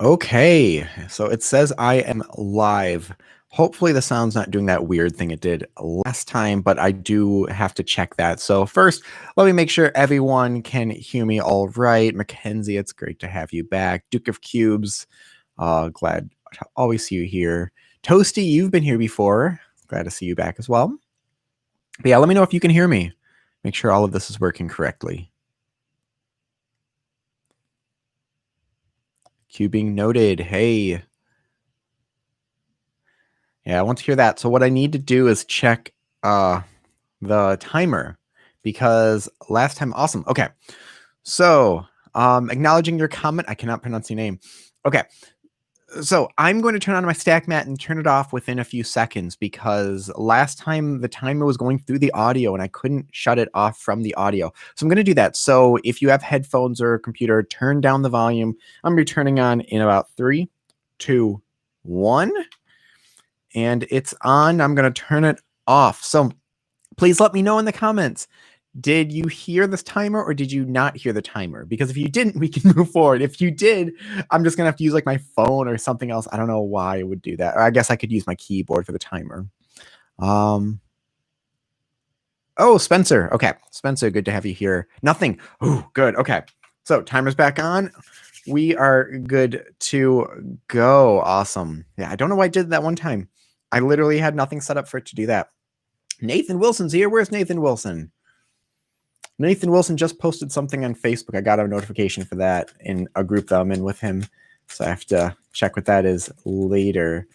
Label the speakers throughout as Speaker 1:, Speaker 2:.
Speaker 1: Okay, so it says I am live. Hopefully the sound's not doing that weird thing it did last time, but I do have to check that. So first, let me make sure everyone can hear me all right. Mackenzie, it's great to have you back. Duke of Cubes, glad to always see you here. Toasty, you've been here before. Glad to see you back as well. But yeah, let me know if you can hear me. Make sure all of this is working correctly. Cubing noted. Hey. Yeah, I want to hear that. So what I need to do is check the timer because last time, awesome. Okay. So acknowledging your comment, I cannot pronounce your name. Okay. So I'm going to turn on my stack mat and turn it off within a few seconds because last time the timer was going through the audio and I couldn't shut it off from the audio. So I'm going to do that. So if you have headphones or a computer, turn down the volume. I'm going to be turning on in about 3, 2, 1. And it's on. I'm going to turn it off. So please let me know in the comments. Did you hear this timer or did you not hear the timer? Because if you didn't, we can move forward. If you did, I'm just going to have to use like my phone or something else. I don't know why I would do that. Or I guess I could use my keyboard for the timer. Oh, Spencer. Okay. Spencer, good to have you here. Nothing. Oh, good. Okay. So timer's back on. We are good to go. Awesome. Yeah, I don't know why I did that one time. I literally had nothing set up for it to do that. Nathan Wilson's here. Where's Nathan Wilson? Nathan Wilson just posted something on Facebook. I got a notification for that in a group that I'm in with him. So I have to check what that is later.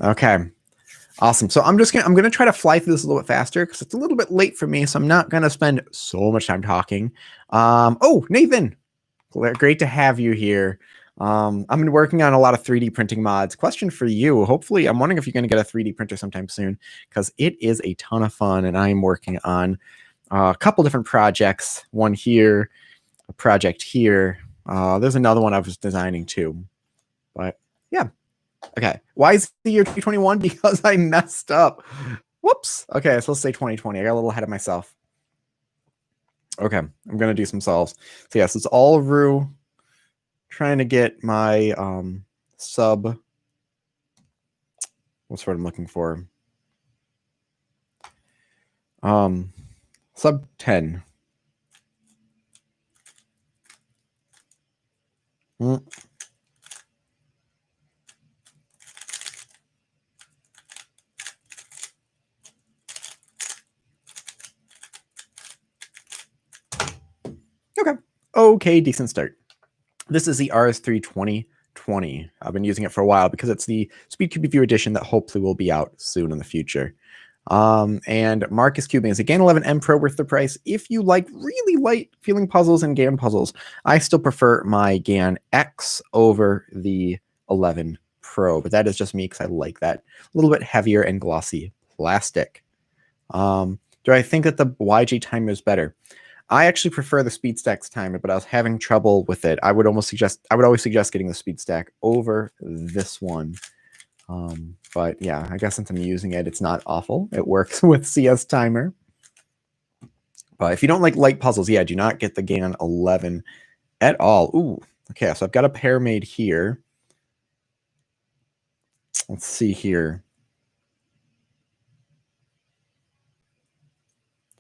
Speaker 1: Okay. Awesome. So I'm going to try to fly through this a little bit faster because it's a little bit late for me. So I'm not going to spend so much time talking. Oh, Nathan, great to have you here. I've been working on a lot of 3D printing mods. Question for you. Hopefully, I'm wondering if you're going to get a 3D printer sometime soon because it is a ton of fun. And I'm working on a couple different projects. One here, a project here. There's another one I was designing too. But yeah. Okay. Why is the year 2021? Because I messed up. Whoops. Okay. So let's say 2020. I got a little ahead of myself. Okay. I'm going to do some solves. So yes, it's all Roux. Trying to get my sub. What's what I'm looking for? Sub 10. Okay. Okay, decent start. This is the RS3 2020. I've been using it for a while because it's the SpeedCube Review edition that hopefully will be out soon in the future. And Marcus Cubing is a GAN 11M Pro worth the price. If you like really light feeling puzzles and GAN puzzles, I still prefer my GAN X over the 11 Pro, but that is just me because I like that a little bit heavier and glossy plastic. Do I think that the YG timer is better? I actually prefer the SpeedStack's timer, but I was having trouble with it. I would always suggest getting the SpeedStack over this one. But yeah, I guess since I'm using it, it's not awful. It works with CS timer. But if you don't like light puzzles, yeah, do not get the GAN 11 at all. Ooh, okay, so I've got a pair made here. Let's see here.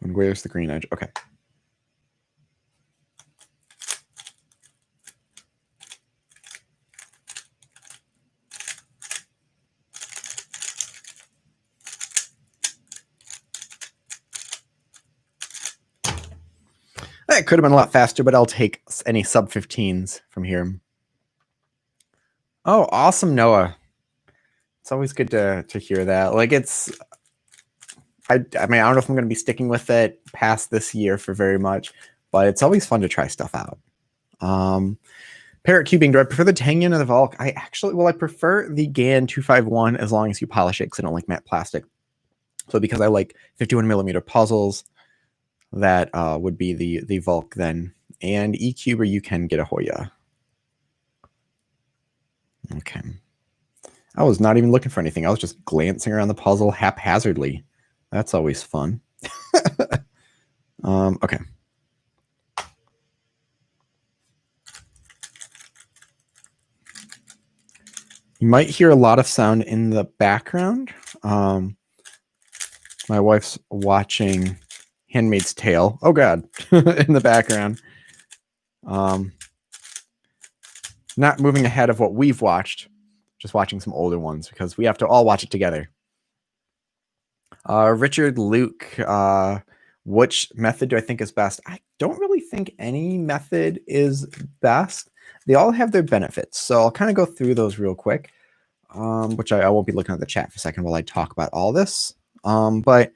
Speaker 1: And where's the green edge? Okay. That could have been a lot faster, but I'll take any sub 15s from here. Oh, awesome, Noah. It's always good to hear that. Like I mean, I don't know if I'm going to be sticking with it past this year for very much, but it's always fun to try stuff out. Parrot Cubing, do I prefer the Tengen or the Volk? I prefer the GAN 251 as long as you polish it because I don't like matte plastic. So because I like 51mm puzzles, that would be the Volk then. And E-Cuber, you can get a Hoya. Okay. I was not even looking for anything. I was just glancing around the puzzle haphazardly. That's always fun. Okay. You might hear a lot of sound in the background. My wife's watching Handmaid's Tale. Oh God, in the background. Not moving ahead of what we've watched, just watching some older ones because we have to all watch it together. Richard, Luke, which method do I think is best? I don't really think any method is best. They all have their benefits. So I'll kind of go through those real quick, which I won't be looking at the chat for a second while I talk about all this. But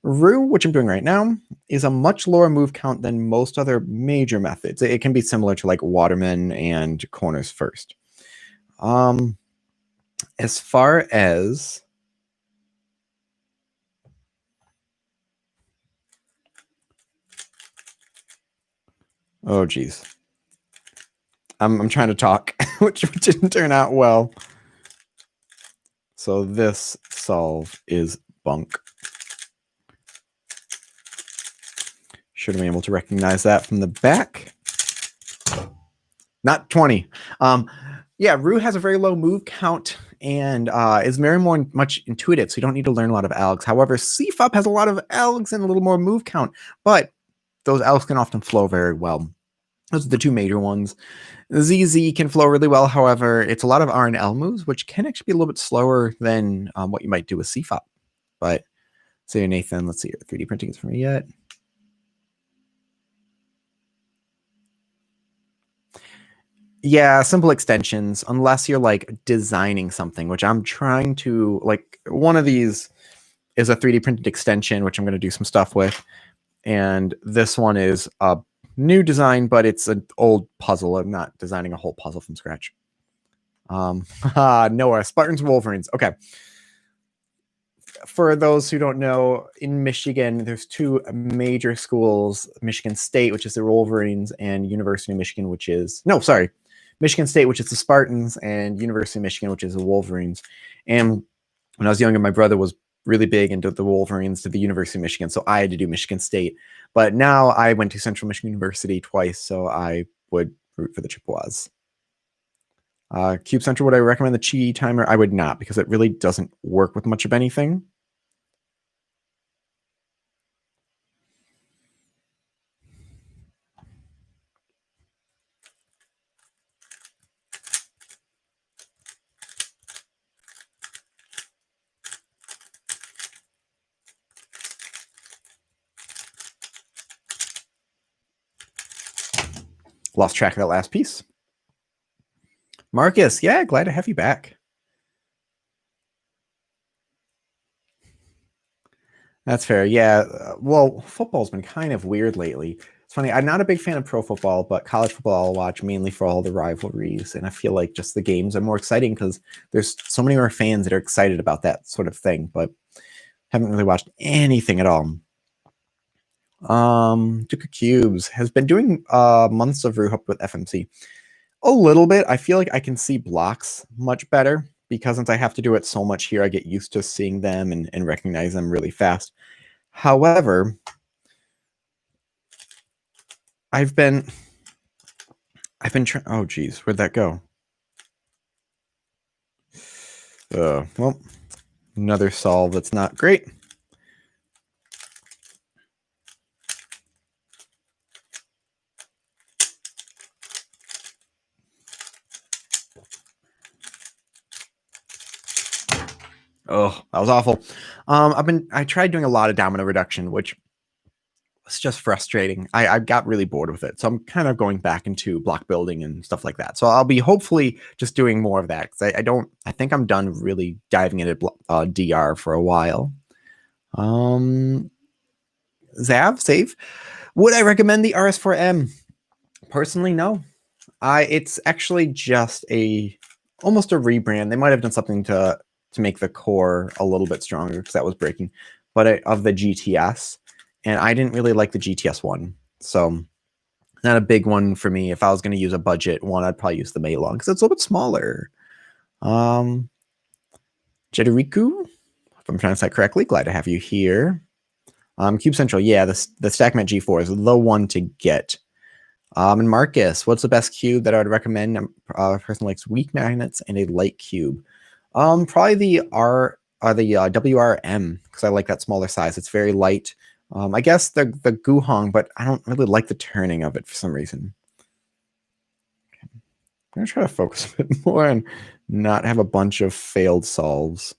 Speaker 1: Roux, which I'm doing right now, is a much lower move count than most other major methods. It can be similar to like Waterman and Corners First. As far as oh geez, I'm trying to talk, which didn't turn out well. So this solve is bunk. Should have been able to recognize that from the back. Not 20. Yeah, Roux has a very low move count and is very much intuitive, so you don't need to learn a lot of algs. However, CFUP has a lot of algs and a little more move count, but those algs can often flow very well. Those are the two major ones. ZZ can flow really well. However, it's a lot of R and L moves, which can actually be a little bit slower than what you might do with CFUP. But so Nathan, let's see here. 3D printing is for me yet. Yeah, simple extensions, unless you're like designing something, which I'm trying to like. One of these is a 3D printed extension, which I'm going to do some stuff with. And this one is a new design, but it's an old puzzle. I'm not designing a whole puzzle from scratch. Noah, Spartans, Wolverines. Okay. For those who don't know, in Michigan, there's two major schools, Michigan State, which is the Wolverines, and University of Michigan, which is, no, sorry, Michigan State, which is the Spartans, and University of Michigan, which is the Wolverines. And when I was younger, my brother was really big into the Wolverines to the University of Michigan, so I had to do Michigan State. But now I went to Central Michigan University twice, so I would root for the Chippewas. Cube Central, would I recommend the Chi timer? I would not, because it really doesn't work with much of anything. Lost track of that last piece. Marcus, yeah, glad to have you back. That's fair. Yeah. Well, football's been kind of weird lately. It's funny. I'm not a big fan of pro football, but college football I'll watch mainly for all the rivalries. And I feel like just the games are more exciting because there's so many more fans that are excited about that sort of thing, but haven't really watched anything at all. Duke of Cubes has been doing months of Roux with FMC. A little bit. I feel like I can see blocks much better because since I have to do it so much here, I get used to seeing them and recognize them really fast. However, I've been trying. Oh, geez, where'd that go? Well, another solve that's not great. Oh, that was awful. I tried doing a lot of domino reduction, which was just frustrating. I got really bored with it. So I'm kind of going back into block building and stuff like that. So I'll be hopefully just doing more of that. Cause I think I'm done really diving into DR for a while. Zav, save. Would I recommend the RS4M? Personally, no. It's actually just almost a rebrand. They might have done something to make the core a little bit stronger because that was breaking, but of the GTS, and I didn't really like the GTS one, so not a big one for me. If I was going to use a budget one, I'd probably use the Maylong because it's a little bit smaller. Jederiku, if I'm trying to say correctly, glad to have you here. Cube Central, yeah, the StackMat G4 is the one to get. And Marcus, what's the best cube that I would recommend? A person likes weak magnets and a light cube. Probably the WRM, because I like that smaller size. It's very light. I guess the Guhong, but I don't really like the turning of it for some reason. I'm gonna try to focus a bit more and not have a bunch of failed solves.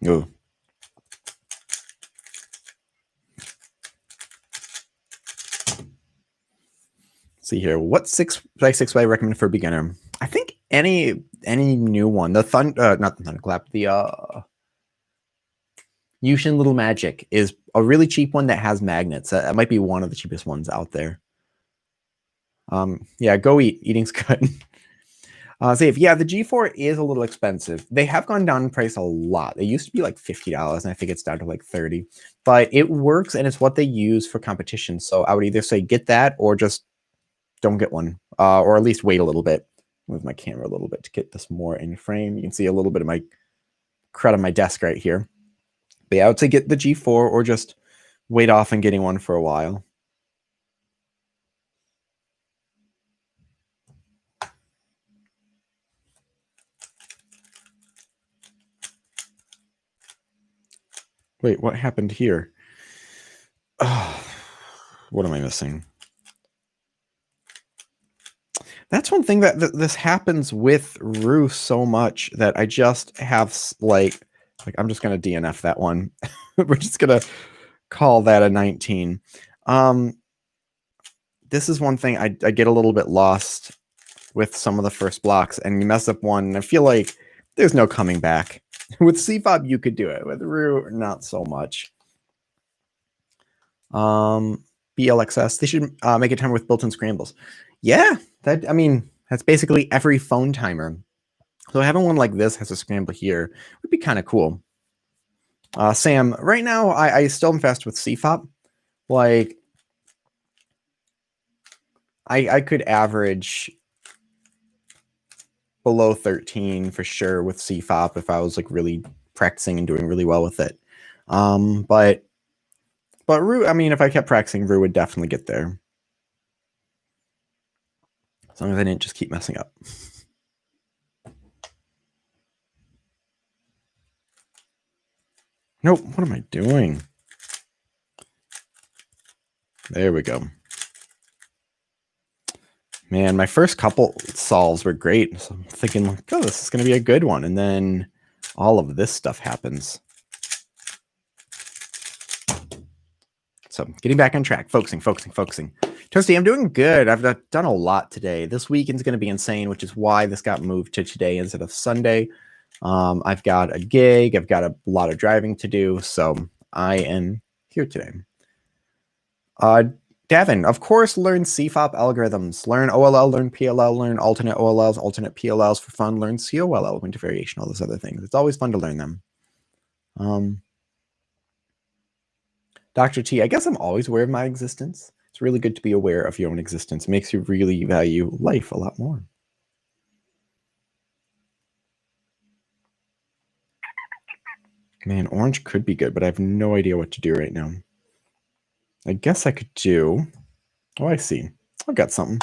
Speaker 1: Ooh. See here, what 6x6 would I recommend for a beginner? I think any new one. The not the Thunderclap, the Yushin Little Magic is a really cheap one that has magnets. That might be one of the cheapest ones out there. Yeah, go eat. Eating's good. Save. Yeah, the G4 is a little expensive. They have gone down in price a lot. They used to be like $50, and I think it's down to like $30. But it works, and it's what they use for competition. So I would either say get that or just don't get one, or at least wait a little bit. Move my camera a little bit to get this more in frame. You can see a little bit of my crud on my desk right here. But yeah, I would say get the G4 or just wait off on getting one for a while. Wait, what happened here? Oh, what am I missing? That's one thing that this happens with Roux so much that I just have like I'm just gonna DNF that one. We're just gonna call that a 19. This is one thing I get a little bit lost with some of the first blocks, and you mess up one, and I feel like there's no coming back. With CFOB, you could do it. With Roux, not so much. BLXS, they should make a timer with built-in scrambles. Yeah, that's basically every phone timer. So having one like this has a scramble here would be kind of cool. Sam, right now I still invest with CFOP. Like I could average below 13 for sure with CFOP if I was like really practicing and doing really well with it. But Roux, I mean, if I kept practicing, Roux would definitely get there. As long as I didn't just keep messing up. Nope, what am I doing? There we go. Man, my first couple solves were great. So I'm thinking, like, oh, this is going to be a good one. And then all of this stuff happens. So getting back on track, focusing. Toasty, I'm doing good. I've done a lot today. This weekend's going to be insane, which is why this got moved to today instead of Sunday. I've got a gig. I've got a lot of driving to do. So I am here today. Davin, of course, learn CFOP algorithms. Learn OLL, learn PLL, learn alternate OLLs, alternate PLLs for fun. Learn COLL, winter variation, all those other things. It's always fun to learn them. Dr. T, I guess I'm always aware of my existence. It's really good to be aware of your own existence. It makes you really value life a lot more. Man, orange could be good, but I have no idea what to do right now. I guess I could do... Oh, I see. I've got something.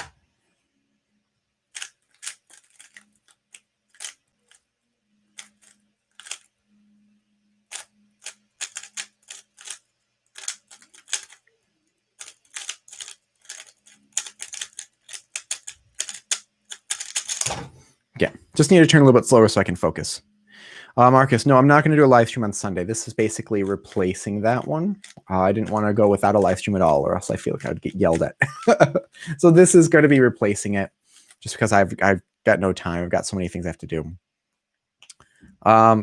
Speaker 1: Yeah, just need to turn a little bit slower so I can focus. Marcus, no, I'm not going to do a live stream on Sunday. This is basically replacing that one. I didn't want to go without a live stream at all, or else I feel like I would get yelled at. So this is going to be replacing it, just because I've got no time. I've got so many things I have to do.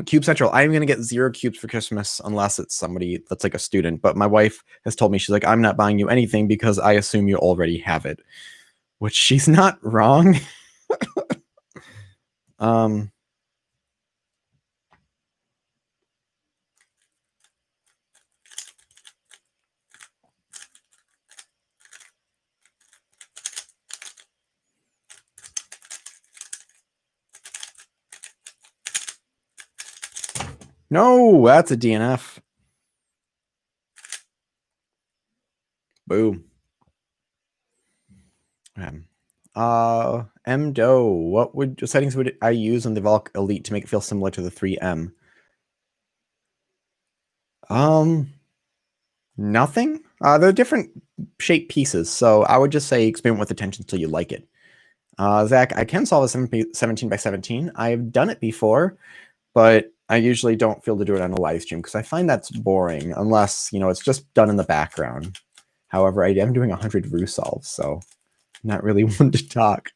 Speaker 1: Cube Central, I'm going to get 0 cubes for Christmas unless it's somebody that's like a student. But my wife has told me, she's like, I'm not buying you anything because I assume you already have it, which she's not wrong. No, that's a DNF. Boom. MDO, what settings would I use on the Valk Elite to make it feel similar to the 3M? Nothing. They're different shape pieces, so I would just say experiment with the tension until you like it. Zach, I can solve a 17 by 17. I've done it before, but I usually don't feel to do it on a live stream because I find that's boring unless, it's just done in the background. However, I am doing 100 Roux solves, so not really one to talk.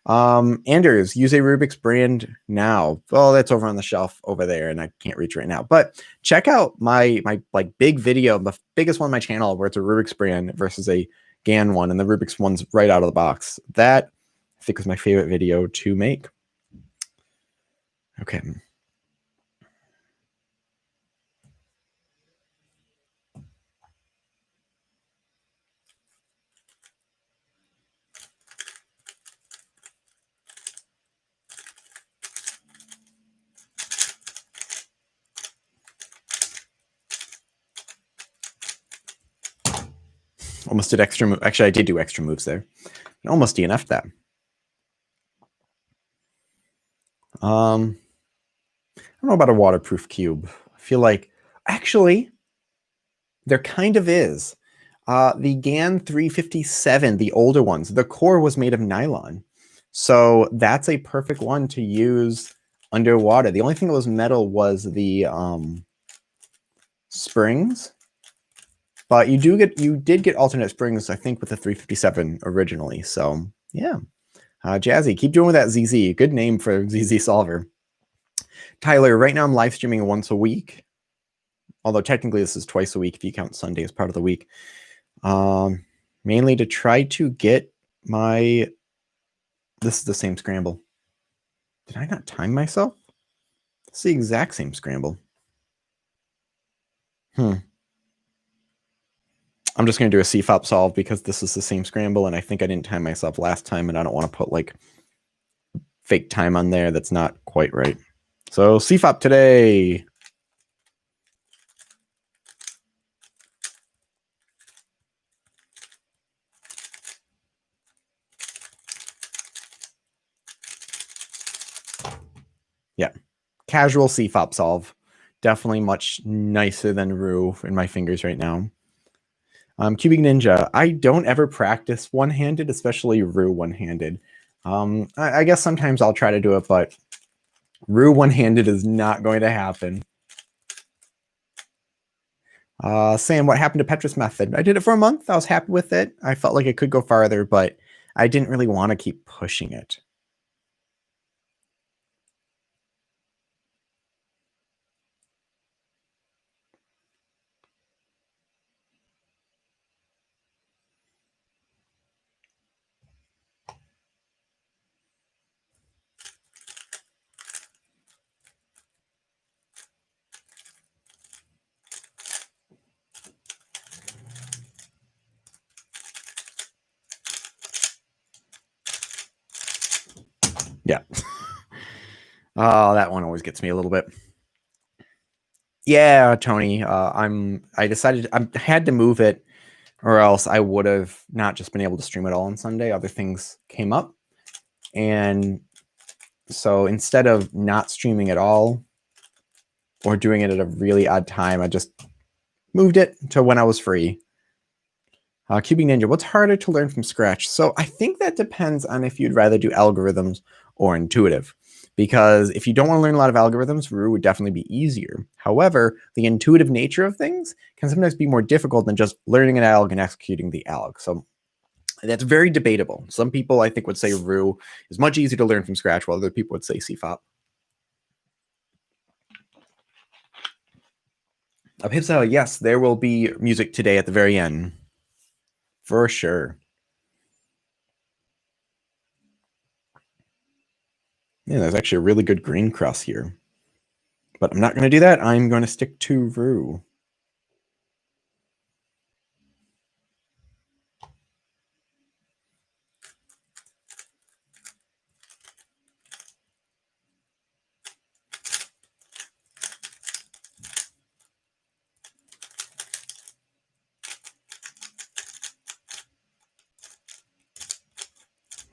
Speaker 1: Anders, use a Rubik's brand now. Oh, that's over on the shelf over there, and I can't reach right now. But check out my big video, the biggest one on my channel, where it's a Rubik's brand versus a GAN one, and the Rubik's one's right out of the box. That I think was my favorite video to make. Okay. Almost did extra move. Actually, I did do extra moves there. I almost DNF'd that. I don't know about a waterproof cube. I feel like, actually, there kind of is. The GAN 357, the older ones, the core was made of nylon. So that's a perfect one to use underwater. The only thing that was metal was the springs. But you did get alternate springs, I think, with the 357 originally. So yeah. Jazzy, keep doing with that ZZ. Good name for ZZ Solver. Tyler, right now I'm live streaming once a week. Although technically this is twice a week if you count Sunday as part of the week. Mainly to try to get my... This is the same scramble. Did I not time myself? It's the exact same scramble. I'm just going to do a CFOP solve because this is the same scramble, and I think I didn't time myself last time, and I don't want to put, like, fake time on there that's not quite right. So, CFOP today. Yeah. Casual CFOP solve. Definitely much nicer than Roux in my fingers right now. Cubic Ninja. I don't ever practice one-handed, especially Roux one-handed. I guess sometimes I'll try to do it, but Roux one-handed is not going to happen. Sam, what happened to Petrus Method? I did it for a month. I was happy with it. I felt like it could go farther, but I didn't really want to keep pushing it. Yeah. Oh, that one always gets me a little bit. Yeah, Tony. I decided I had to move it, or else I would have not just been able to stream it all on Sunday. Other things came up, and so instead of not streaming at all or doing it at a really odd time, I just moved it to when I was free. Cubic Ninja, what's harder to learn from scratch? So I think that depends on if you'd rather do algorithms or intuitive. Because if you don't want to learn a lot of algorithms, Roux would definitely be easier. However, the intuitive nature of things can sometimes be more difficult than just learning an alg and executing the alg. So that's very debatable. Some people, I think, would say Roux is much easier to learn from scratch, while other people would say CFOP. Hipsa, yes, there will be music today at the very end. For sure. Yeah, there's actually a really good green cross here. But I'm not going to do that. I'm going to stick to Roux.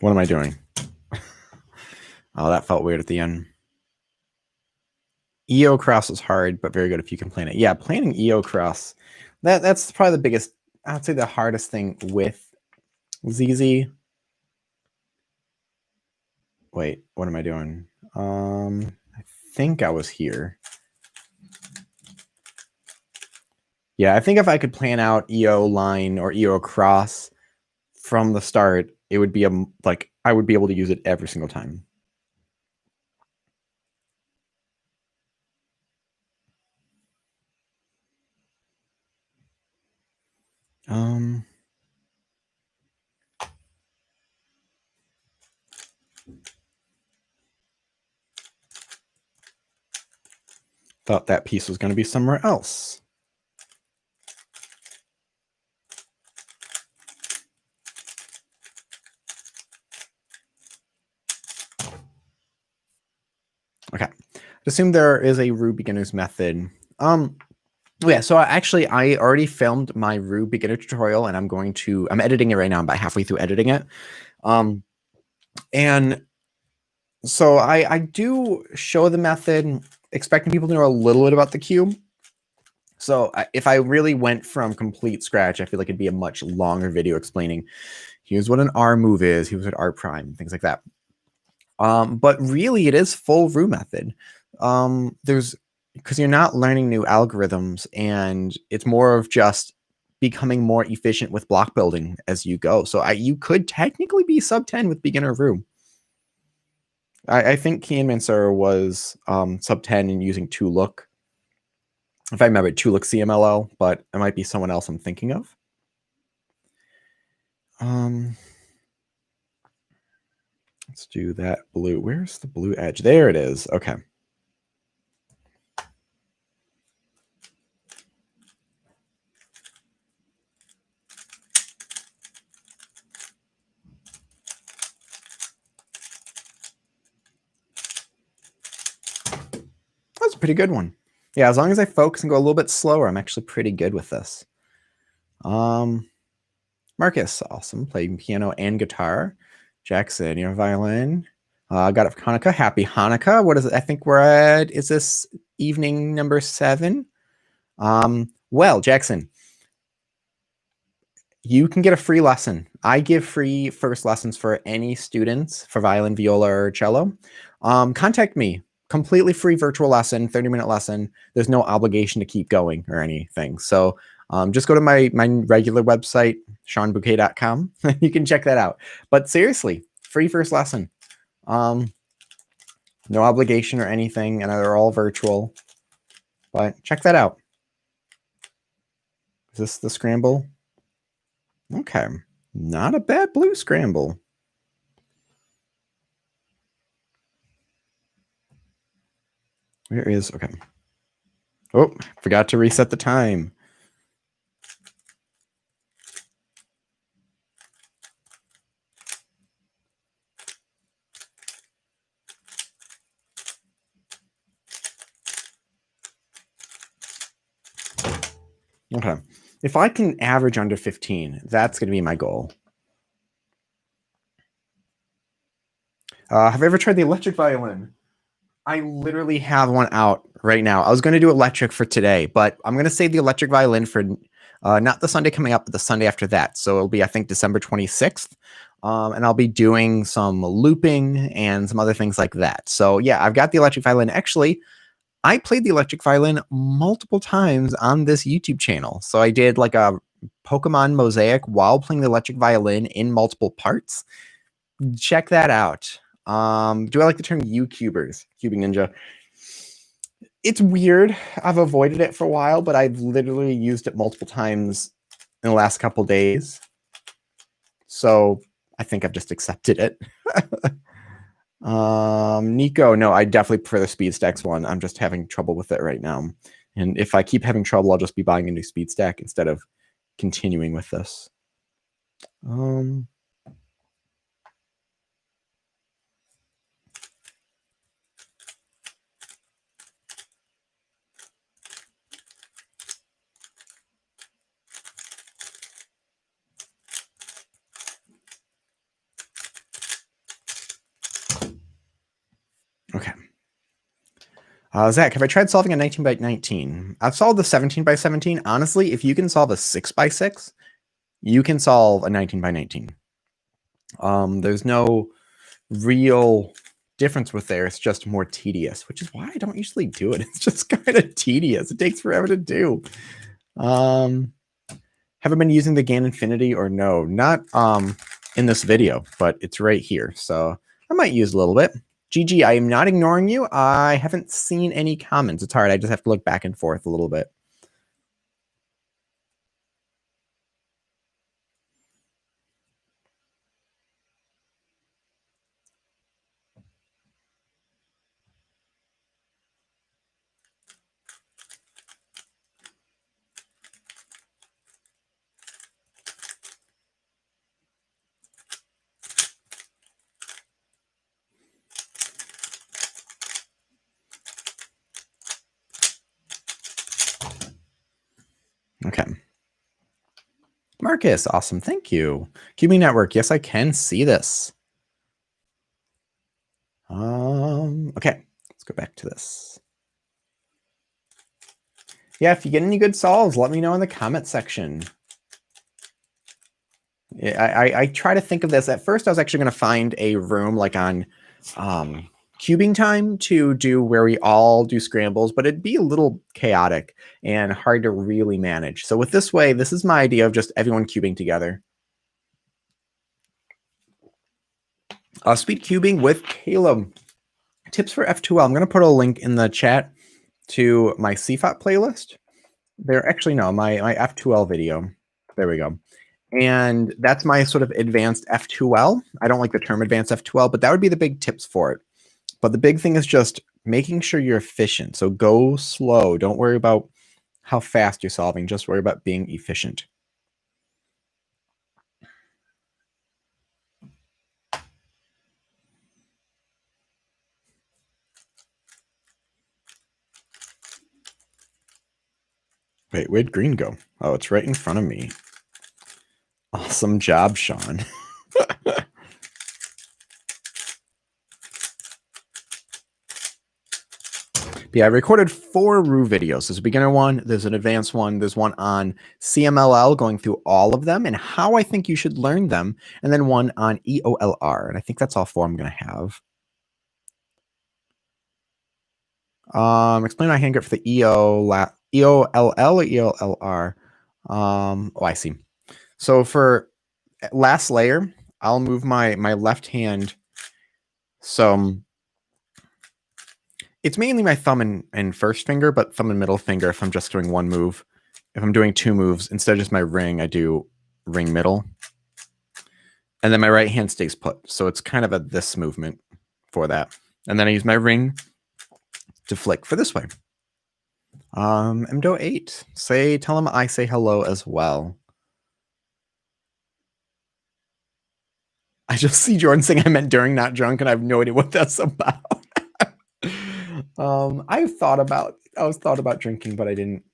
Speaker 1: What am I doing? Oh, that felt weird at the end. EO cross is hard, but very good if you can plan it. Yeah, planning EO cross. That's probably the biggest, I'd say the hardest thing with ZZ. Wait, what am I doing? I think I was here. Yeah, I think if I could plan out EO line or EO cross from the start, it would be like I would be able to use it every single time. Thought that piece was going to be somewhere else. Okay. Assume there is a Roux beginner's method. Yeah, so I already filmed my Roux beginner tutorial and I'm editing it right now. I'm about halfway through editing it. And so I do show the method, expecting people to know a little bit about the cube. So if I really went from complete scratch, I feel like it'd be a much longer video explaining, here's what an R move is, here's what R prime, things like that. But really it is full Roux method. Because you're not learning new algorithms and it's more of just becoming more efficient with block building as you go. So you could technically be sub 10 with beginner Roux. I think QnA was sub 10 and using 2Look. If I remember, 2Look CMLL, but it might be someone else I'm thinking of. Let's do that blue. Where's the blue edge? There it is. Okay. That's a pretty good one. Yeah, as long as I focus and go a little bit slower, I'm actually pretty good with this. Marcus, awesome. Playing piano and guitar. Jackson, your violin. Got it for Hanukkah. Happy Hanukkah. What is it? I think we're at, is this evening number 7? Well, Jackson, you can get a free lesson. I give free first lessons for any students for violin, viola, or cello. Contact me. Completely free virtual lesson, 30-minute lesson. There's no obligation to keep going or anything. So just go to my regular website, seanbouquet.com. You can check that out. But seriously, free first lesson. No obligation or anything, and they're all virtual. But check that out. Is this the scramble? Okay. Not a bad blue scramble. Where is, okay. Oh, forgot to reset the time. Okay. If I can average under 15, that's going to be my goal. Have I ever tried the electric violin? I literally have one out right now. I was going to do electric for today, but I'm going to save the electric violin for not the Sunday coming up, but the Sunday after that. So it'll be, I think, December 26th. And I'll be doing some looping and some other things like that. So yeah, I've got the electric violin. Actually, I played the electric violin multiple times on this YouTube channel. So I did like a Pokemon mosaic while playing the electric violin in multiple parts. Check that out. Do I like the term U-cubers? Cubing Ninja. It's weird. I've avoided it for a while, but I've literally used it multiple times in the last couple days. So I think I've just accepted it. Nico, no, I definitely prefer the speed stacks one. I'm just having trouble with it right now. And if I keep having trouble, I'll just be buying a new speed stack instead of continuing with this. Zach, have I tried solving a 19 by 19? I've solved the 17 by 17. Honestly, if you can solve a 6 by 6, you can solve a 19 by 19. There's no real difference with there. It's just more tedious, which is why I don't usually do it. It's just kind of tedious. It takes forever to do. Have I been using the GAN Infinity or no? Not in this video, but it's right here. So I might use a little bit. GG, I am not ignoring you. I haven't seen any comments. It's hard. I just have to look back and forth a little bit. Okay. Marcus, awesome. Thank you. QB Network. Yes, I can see this. Okay, let's go back to this. Yeah, if you get any good solves, let me know in the comment section. I try to think of this. At first, I was actually going to find a room like on cubing time to do where we all do scrambles, but it'd be a little chaotic and hard to really manage. So with this way, this is my idea of just everyone cubing together. Speed cubing with Caleb. Tips for F2L. I'm going to put a link in the chat to my CFOP playlist. There, actually, no, my F2L video. There we go. And that's my sort of advanced F2L. I don't like the term advanced F2L, but that would be the big tips for it. But the big thing is just making sure you're efficient. So go slow. Don't worry about how fast you're solving. Just worry about being efficient. Wait, where'd green go? Oh, it's right in front of me. Awesome job, Sean. Yeah, I recorded 4 Roux videos. There's a beginner one, there's an advanced one, there's one on CMLL going through all of them and how I think you should learn them, and then one on EOLR. And I think that's all 4 I'm going to have. Explain my hand grip for the EOLL or EOLR. Oh, I see. So for last layer, I'll move my left hand. So it's mainly my thumb and first finger, but thumb and middle finger if I'm just doing one move. If I'm doing 2 moves, instead of just my ring, I do ring middle. And then my right hand stays put. So it's kind of a this movement for that. And then I use my ring to flick for this way. MDO8, tell him I say hello as well. I just see Jordan saying I meant during, not drunk, and I have no idea what that's about. I thought about drinking, but I didn't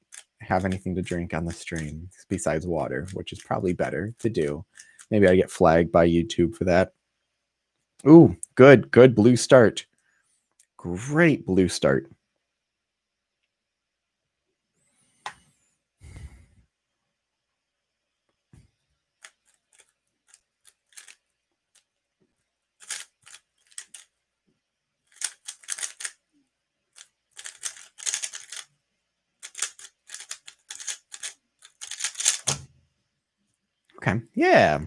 Speaker 1: have anything to drink on the stream besides water, which is probably better to do. Maybe I get flagged by YouTube for that. Ooh, good blue start. Great blue start. Okay, yeah.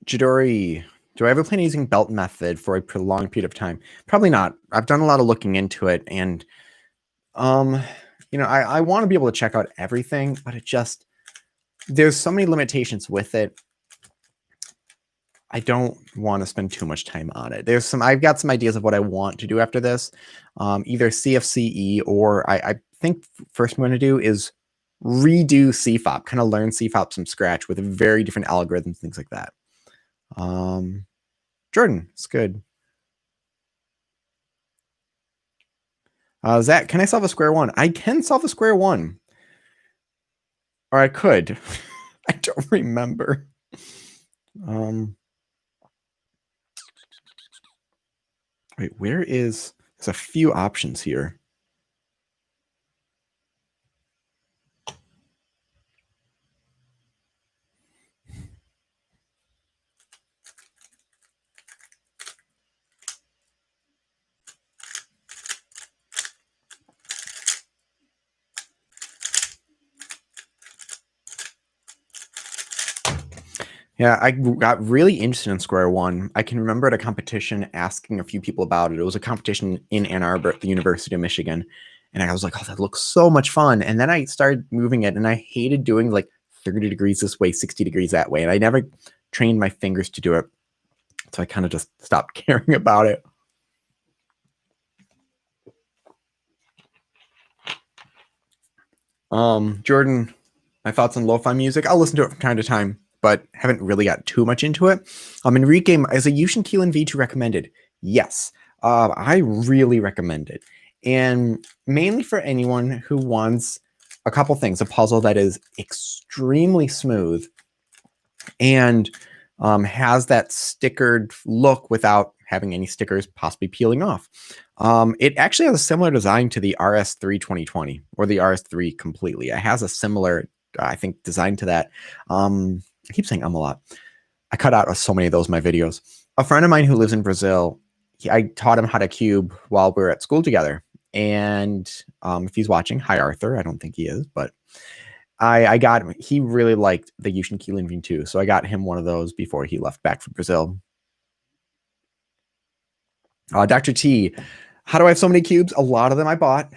Speaker 1: Jadori, do I ever plan using belt method for a prolonged period of time? Probably not. I've done a lot of looking into it, and I want to be able to check out everything, but there's so many limitations with it. I don't want to spend too much time on it. I've got some ideas of what I want to do after this, either CFCE or I think first I'm going to do is redo CFOP, kind of learn CFOP from scratch with very different algorithms, things like that. Jordan, it's good. Zach, can I solve a square one? I can solve a square one. Or I could. I don't remember. Wait, there's a few options here. Yeah, I got really interested in Square One. I can remember at a competition asking a few people about it. It was a competition in Ann Arbor at the University of Michigan. And I was like, oh, that looks so much fun. And then I started moving it, and I hated doing like 30 degrees this way, 60 degrees that way. And I never trained my fingers to do it. So I kind of just stopped caring about it. Jordan, my thoughts on lo-fi music. I'll listen to it from time to time, but haven't really got too much into it. Enrique, is a Yushin Keelan V2 recommended? Yes. I really recommend it. And mainly for anyone who wants a couple things, a puzzle that is extremely smooth and has that stickered look without having any stickers possibly peeling off. It actually has a similar design to the RS3 2020 or the RS3 completely. It has a similar, I think, design to that. I keep saying a lot. I cut out so many of those in my videos. A friend of mine who lives in Brazil, I taught him how to cube while we were at school together. And if he's watching, hi, Arthur. I don't think he is, but I got him. He really liked the Yushin Keelan V2, so I got him one of those before he left back for Brazil. Dr. T, how do I have so many cubes? A lot of them I bought.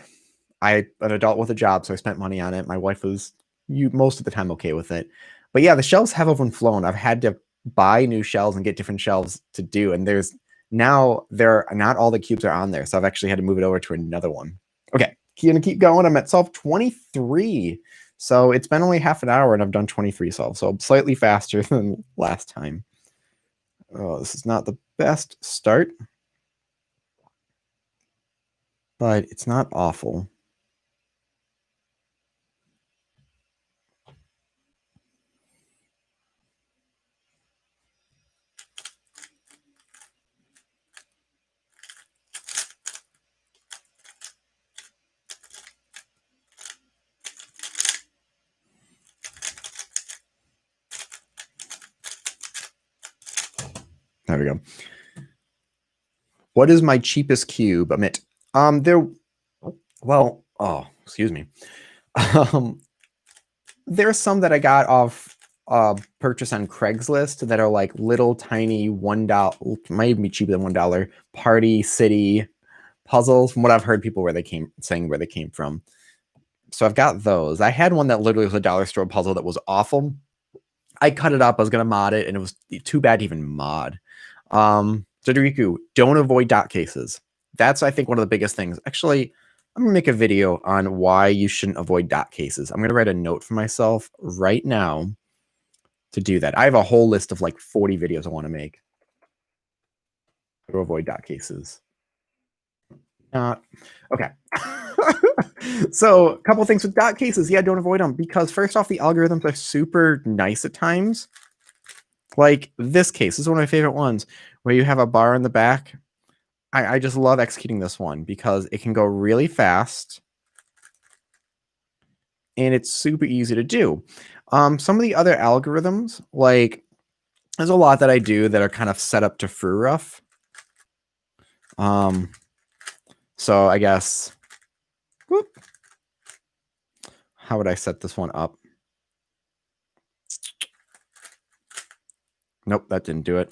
Speaker 1: I'm an adult with a job, so I spent money on it. My wife was most of the time okay with it. But yeah, the shelves have overflown. I've had to buy new shelves and get different shelves to do. And not all the cubes are on there. So I've actually had to move it over to another one. Okay, gonna keep going. I'm at solve 23. So it's been only half an hour and I've done 23 solves. So slightly faster than last time. Oh, this is not the best start, but it's not awful. There we go. What is my cheapest cube? Excuse me. There's some that I got off purchase on Craigslist that are like little tiny $1, might even be cheaper than $1 Party City puzzles, from what I've heard people where they came from. So I've got those. I had one that literally was a dollar store puzzle that was awful. I cut it up. I was gonna mod it, and it was too bad to even mod. Zodoriku, don't avoid dot cases. That's, I think, one of the biggest things. Actually, I'm gonna make a video on why you shouldn't avoid dot cases. I'm gonna write a note for myself right now to do that. I have a whole list of like 40 videos I want to make to avoid dot cases. Okay. So a couple things with dot cases. Yeah, don't avoid them because first off, the algorithms are super nice at times. Like this case, this is one of my favorite ones where you have a bar in the back. I just love executing this one because it can go really fast and it's super easy to do. Some of the other algorithms, like there's a lot that I do that are kind of set up to free rough. So I guess, how would I set this one up? Nope, that didn't do it.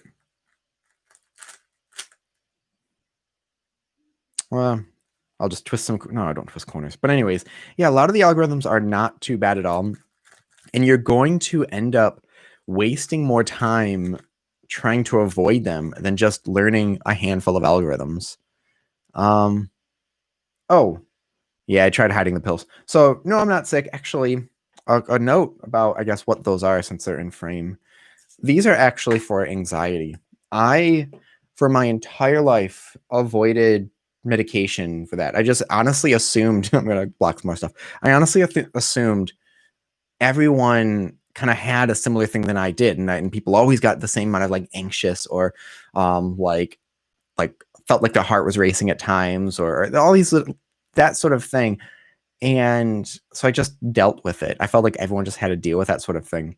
Speaker 1: Well, I'll just twist some. No, I don't twist corners. But anyways, yeah, a lot of the algorithms are not too bad at all. And you're going to end up wasting more time trying to avoid them than just learning a handful of algorithms. Oh, yeah, I tried hiding the pills. So, no, I'm not sick. Actually, a note about, I guess, what those are since they're in frame. These are actually for anxiety. I, for my entire life, avoided medication for that. I just honestly assumed, I'm going to block some more stuff. I honestly assumed everyone kind of had a similar thing than I did. And people always got the same amount of like anxious or like felt like the heart was racing at times, or all these that sort of thing. And so I just dealt with it. I felt like everyone just had to deal with that sort of thing.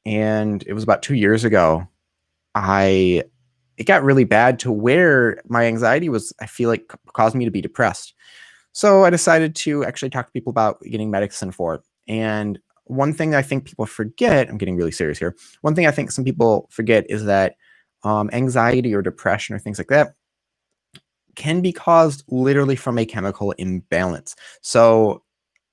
Speaker 1: And it was about 2 years ago. It got really bad to where my anxiety was, I feel like, caused me to be depressed. So I decided to actually talk to people about getting medicine for it. And one thing I think people forget, I'm getting really serious here. One thing I think some people forget is that anxiety or depression or things like that can be caused literally from a chemical imbalance. So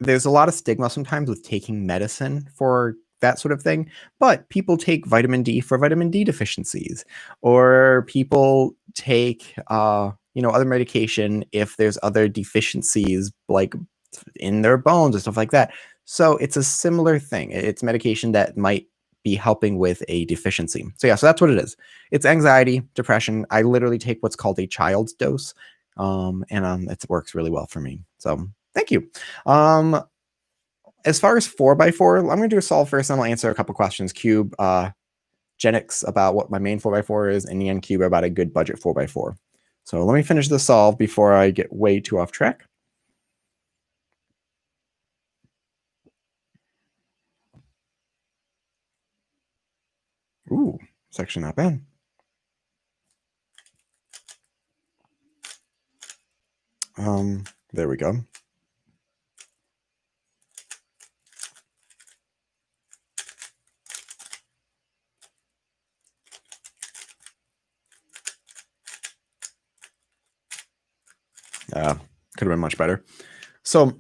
Speaker 1: there's a lot of stigma sometimes with taking medicine for that sort of thing, but people take vitamin D for vitamin D deficiencies, or people take other medication if there's other deficiencies like in their bones and stuff like that. So it's a similar thing. It's medication that might be helping with a deficiency. So yeah, so that's what it is. It's anxiety, depression. I literally take what's called a child's dose, and it works really well for me. So thank you. As far as 4x4, I'm going to do a solve first, and I'll answer a couple questions. Cube, Genix about what my main 4x4 is, and Neon Cube about a good budget 4x4. So let me finish the solve before I get way too off track. Ooh, it's actually not bad. There we go. Could have been much better. So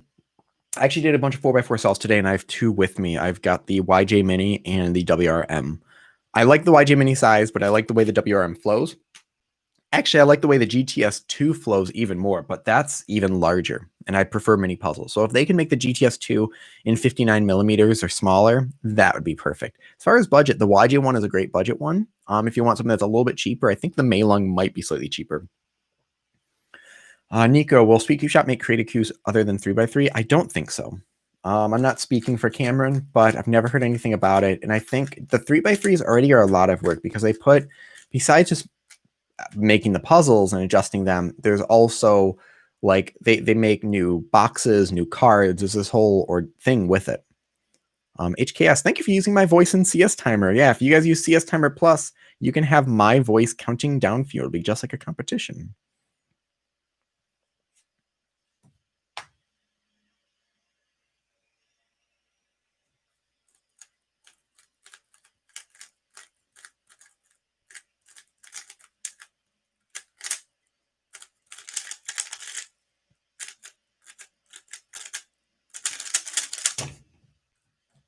Speaker 1: I actually did a bunch of 4x4 cells today, and I have two with me. I've got the YJ Mini and the WRM. I like the YJ Mini size, but I like the way the WRM flows. Actually, I like the way the GTS2 flows even more, but that's even larger, and I prefer mini puzzles. So if they can make the GTS2 in 59 millimeters or smaller, that would be perfect. As far as budget, the YJ1 is a great budget one. If you want something that's a little bit cheaper, I think the Meilong might be slightly cheaper. Nico, will Speed Cube Shop make creative cubes other than 3x3? I don't think so. I'm not speaking for Cameron, but I've never heard anything about it. And I think the 3x3s already are a lot of work because they put, besides just making the puzzles and adjusting them, there's also like they make new boxes, new cards. There's this whole thing with it. HKS, thank you for using my voice in CS Timer. Yeah, if you guys use CS Timer Plus, you can have my voice counting down for you. It'll be just like a competition.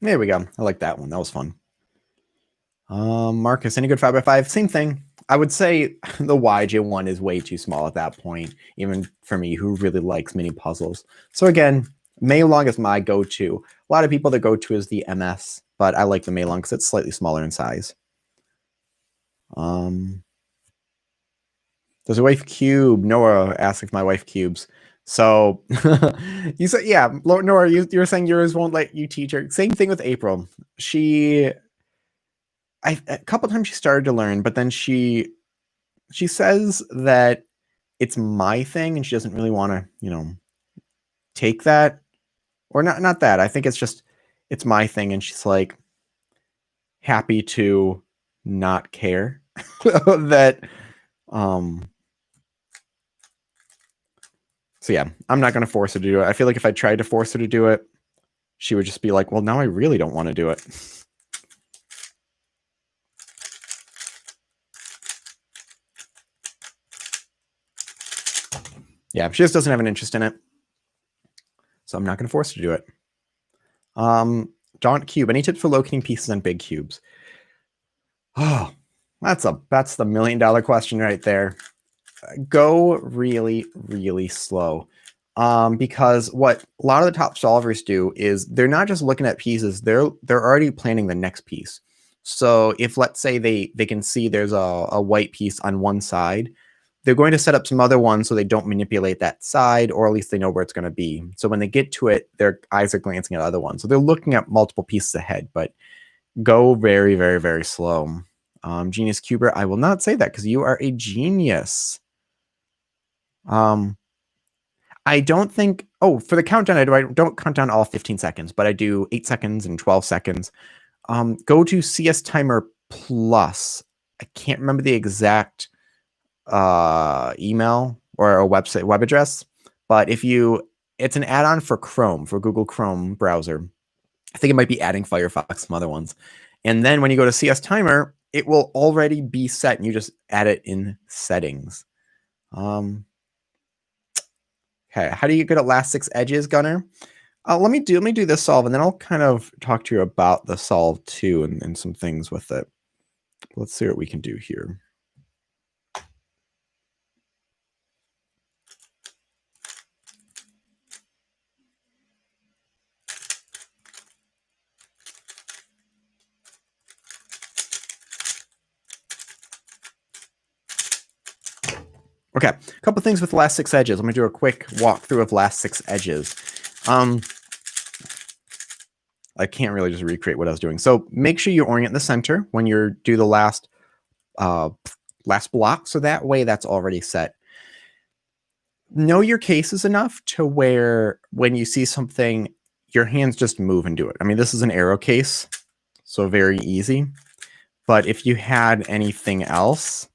Speaker 1: There we go. I like that one. That was fun. Marcus, any good 5x5? Same thing. I would say the YJ1 is way too small at that point, even for me, who really likes mini puzzles. So again, Meilong is my go-to. A lot of people, their go-to is the MS, but I like the Meilong because it's slightly smaller in size. Does your wife cube? Noah asks if my wife cubes. So you said, yeah, Nora, you were saying yours won't let you teach her. Same thing with April. A couple times she started to learn, but then she says that it's my thing and she doesn't really want to, take that, or not that. I think it's my thing, and she's like happy to not care that. So yeah, I'm not going to force her to do it. I feel like if I tried to force her to do it, she would just be like, well, now I really don't want to do it. Yeah, she just doesn't have an interest in it. So I'm not going to force her to do it. Daunt Cube, any tips for locating pieces on big cubes? Oh, that's the $1 million question right there. Go really, really slow. Because what a lot of the top solvers do is they're not just looking at pieces, they're already planning the next piece. So if, let's say, they can see there's a white piece on one side, they're going to set up some other ones so they don't manipulate that side, or at least they know where it's going to be. So when they get to it, their eyes are glancing at other ones. So they're looking at multiple pieces ahead, but go very, very, very slow. Genius Cuber, I will not say that because you are a genius. I don't think, oh, for the countdown, I don't count down all 15 seconds, but I do 8 seconds and 12 seconds. Go to CS Timer Plus. I can't remember the exact email or a website web address, but it's an add-on for Chrome, for Google Chrome browser. I think it might be adding Firefox, some other ones. And then when you go to CS Timer, it will already be set, and you just add it in settings. Okay, how do you get at last 6 edges, Gunner? Let me do this solve, and then I'll kind of talk to you about the solve too, and some things with it. Let's see what we can do here. Okay, a couple things with last 6 edges. I'm going to do a quick walkthrough of last 6 edges. I can't really just recreate what I was doing. So make sure you orient the center when you do the last block, so that way that's already set. Know your cases enough to where when you see something, your hands just move and do it. I mean, this is an arrow case, so very easy. But if you had anything else,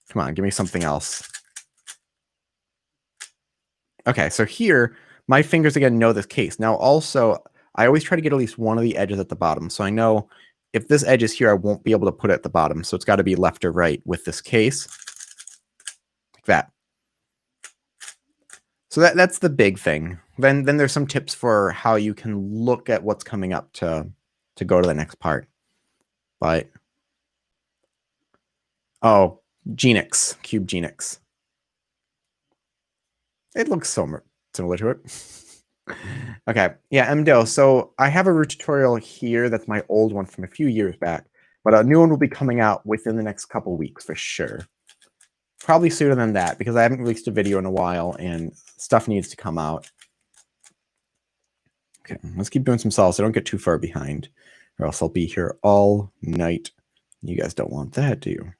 Speaker 1: come on, give me something else. Okay, so here, my fingers again know this case. Now also, I always try to get at least one of the edges at the bottom. So I know if this edge is here, I won't be able to put it at the bottom. So it's got to be left or right with this case, like that. So that's the big thing. Then there's some tips for how you can look at what's coming up to go to the next part. But oh, Genix, Cube Genix. It looks so similar to it. Okay, yeah, MDO. So I have a Roux tutorial here. That's my old one from a few years back, but a new one will be coming out within the next couple weeks for sure. Probably sooner than that because I haven't released a video in a while and stuff needs to come out. Okay, let's keep doing some solves so I don't get too far behind, or else I'll be here all night. You guys don't want that, do you?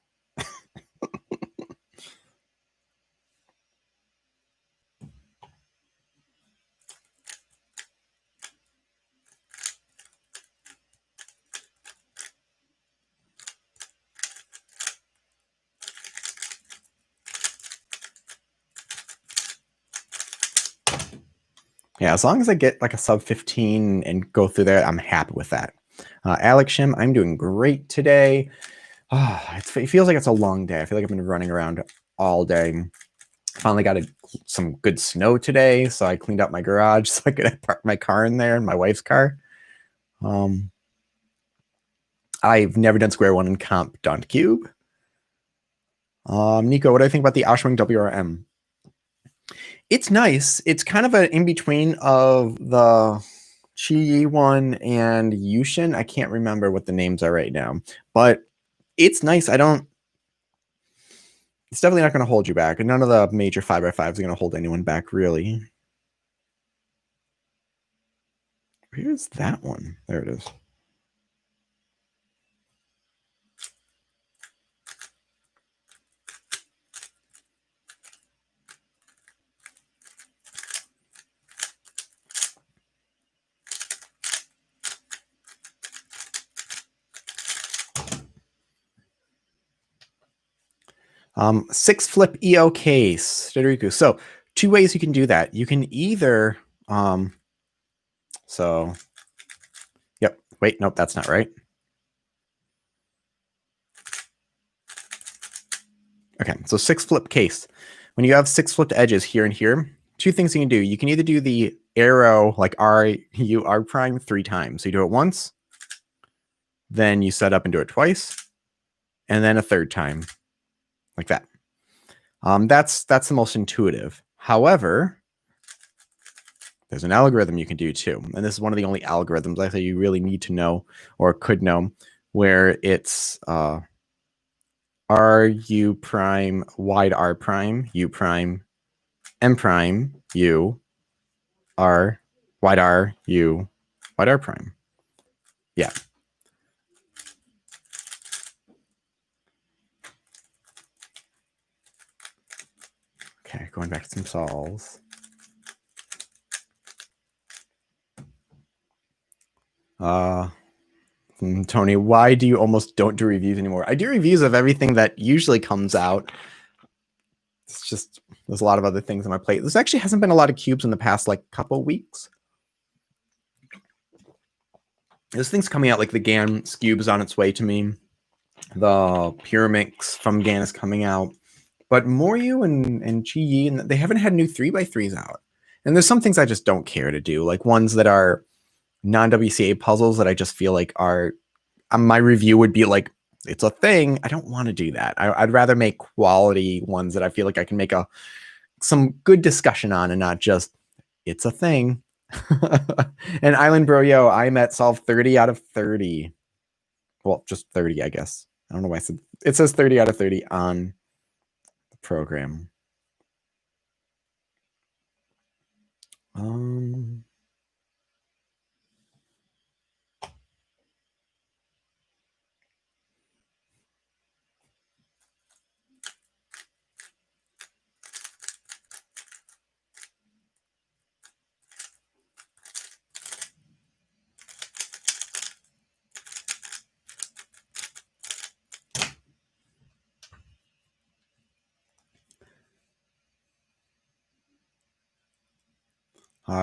Speaker 1: Yeah, as long as I get like a sub 15 and go through there, I'm happy with that. Alex Shim, I'm doing great today. It feels like it's a long day. I feel like I've been running around all day. Finally got some good snow today, so I cleaned out my garage so I could park my car in there and my wife's car. I've never done square one in comp dot cube. Nico, what do I think about the Ao100 WRM? It's nice. It's kind of an in-between of the Qi one and Yushin. I can't remember what the names are right now, but it's nice. It's definitely not going to hold you back. And none of the major 5x5s are going to hold anyone back, really. Where's that one? There it is. Six flip EO case, Federico. So 2 ways you can do that. You can either, yep, wait, nope, that's not right. Okay, so 6 flip case. When you have 6 flipped edges here and here, 2 things you can do. You can either do the arrow like R prime 3 times. So you do it once, then you set up and do it twice, and then a 3rd time, like that. That's the most intuitive. However, there's an algorithm you can do too. And this is one of the only algorithms I think you really need to know or could know, where it's R, U prime, wide R prime, U prime, M prime, U, R, wide R, U, wide R prime. Yeah. Okay, going back to some solves. Tony, why do you almost don't do reviews anymore? I do reviews of everything that usually comes out. It's just there's a lot of other things on my plate. This actually hasn't been a lot of cubes in the past like couple weeks. This thing's coming out like the GAN cube is on its way to me. The Pyramix from GAN is coming out. But Moryu and GE, and they haven't had new 3x3s out. And there's some things I just don't care to do, like ones that are non-WCA puzzles that I just feel like are, my review would be like, it's a thing. I don't want to do that. I'd rather make quality ones that I feel like I can make some good discussion on and not just, it's a thing. And Island Bro, yo, I'm at solve 30 out of 30. Well, just 30, I guess. I don't know why I said, it says 30 out of 30 on the program.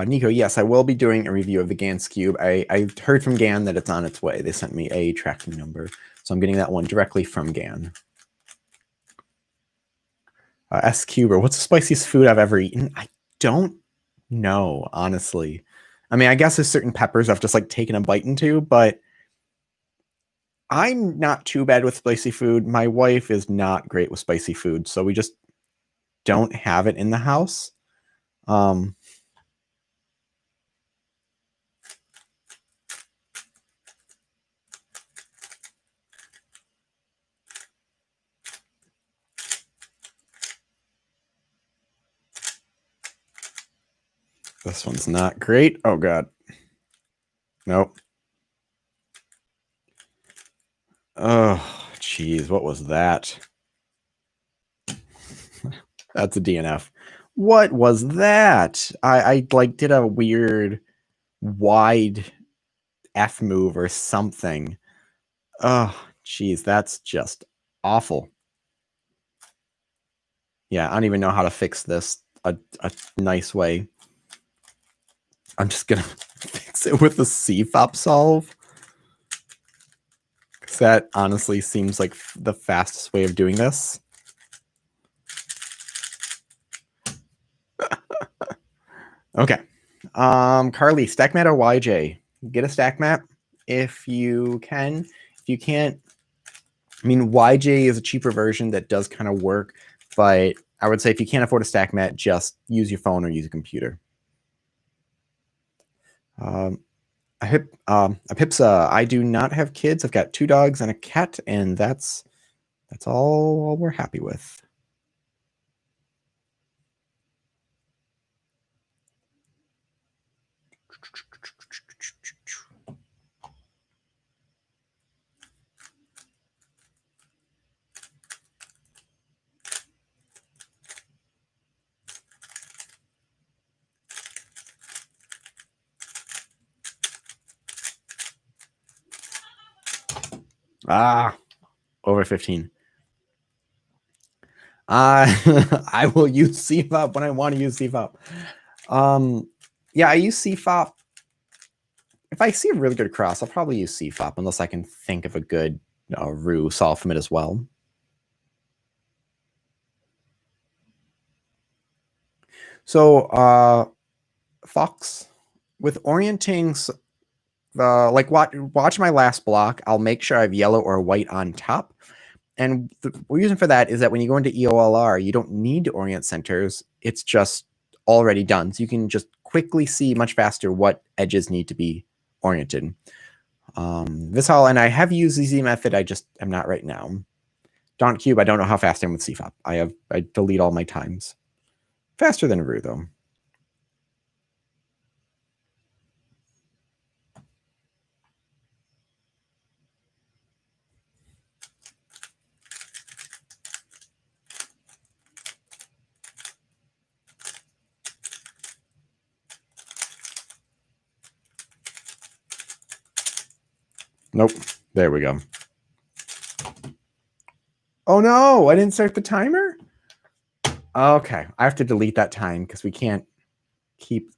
Speaker 1: Nico, yes, I will be doing a review of the GAN's cube. I heard from GAN that it's on its way. They sent me a tracking number, so I'm getting that one directly from GAN. S-Cuber, what's the spiciest food I've ever eaten? I don't know, honestly. I mean, I guess there's certain peppers I've just like taken a bite into, but I'm not too bad with spicy food. My wife is not great with spicy food, so we just don't have it in the house. This one's not great. Oh, God. Nope. Oh, geez. What was that? That's a DNF. What was that? I like did a weird wide F move or something. Oh, geez. That's just awful. Yeah, I don't even know how to fix this a nice way. I'm just going to fix it with the CFOP solve. Because that honestly seems like the fastest way of doing this. Okay. Carly, stack mat or YJ? Get a stack map if you can. If you can't, I mean, YJ is a cheaper version that does kind of work, but I would say if you can't afford a stack mat, just use your phone or use a computer. Pipsa, I do not have kids. I've got 2 dogs and a cat, and that's all we're happy with. Over 15. I will use CFOP when I want to use CFOP. Yeah, I use CFOP. If I see a really good cross, I'll probably use CFOP unless I can think of a good Roux solve from it as well. So, Fox, with orienting, like watch my last block. I'll make sure I have yellow or white on top. And the reason for that is that when you go into EOLR, you don't need to orient centers. It's just already done. So you can just quickly see much faster what edges need to be oriented. Vishal, and I have used the Z method. I just am not right now. Don't Cube, I don't know how fast I am with CFOP. I delete all my times. Faster than Roux, though. Nope. There we go. Oh no, I didn't start the timer? Okay, I have to delete that time because we can't keep...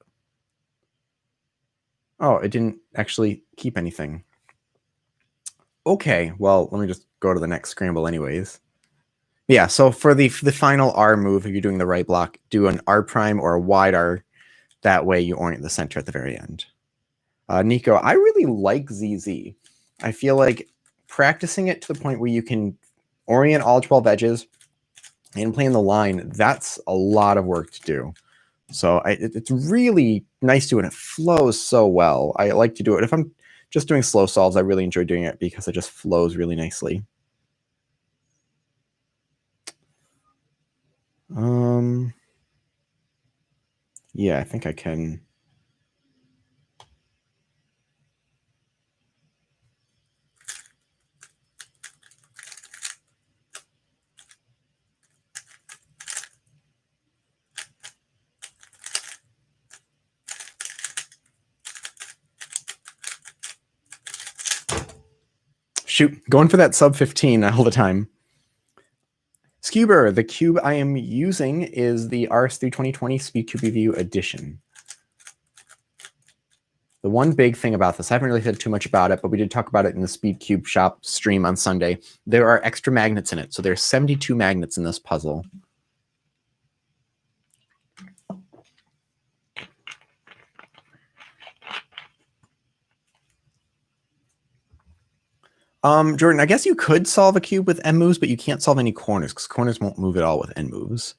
Speaker 1: Oh, it didn't actually keep anything. Okay, well, let me just go to the next scramble anyways. Yeah, so for the final R move, if you're doing the right block, do an R prime or a wide R. That way you orient the center at the very end. Nico, I really like ZZ. I feel like practicing it to the point where you can orient all 12 edges and play in the line, that's a lot of work to do. So it's really nice to do, and it flows so well. I like to do it. If I'm just doing slow solves, I really enjoy doing it because it just flows really nicely. Yeah, I think I can. Shoot, going for that sub 15 all the time. Scuber, the cube I am using is the RS3 2020 Speed Cube Review Edition. The one big thing about this, I haven't really said too much about it, but we did talk about it in the Speed Cube Shop stream on Sunday. There are extra magnets in it. So there's 72 magnets in this puzzle. Jordan, I guess you could solve a cube with end moves, but you can't solve any corners because corners won't move at all with end moves.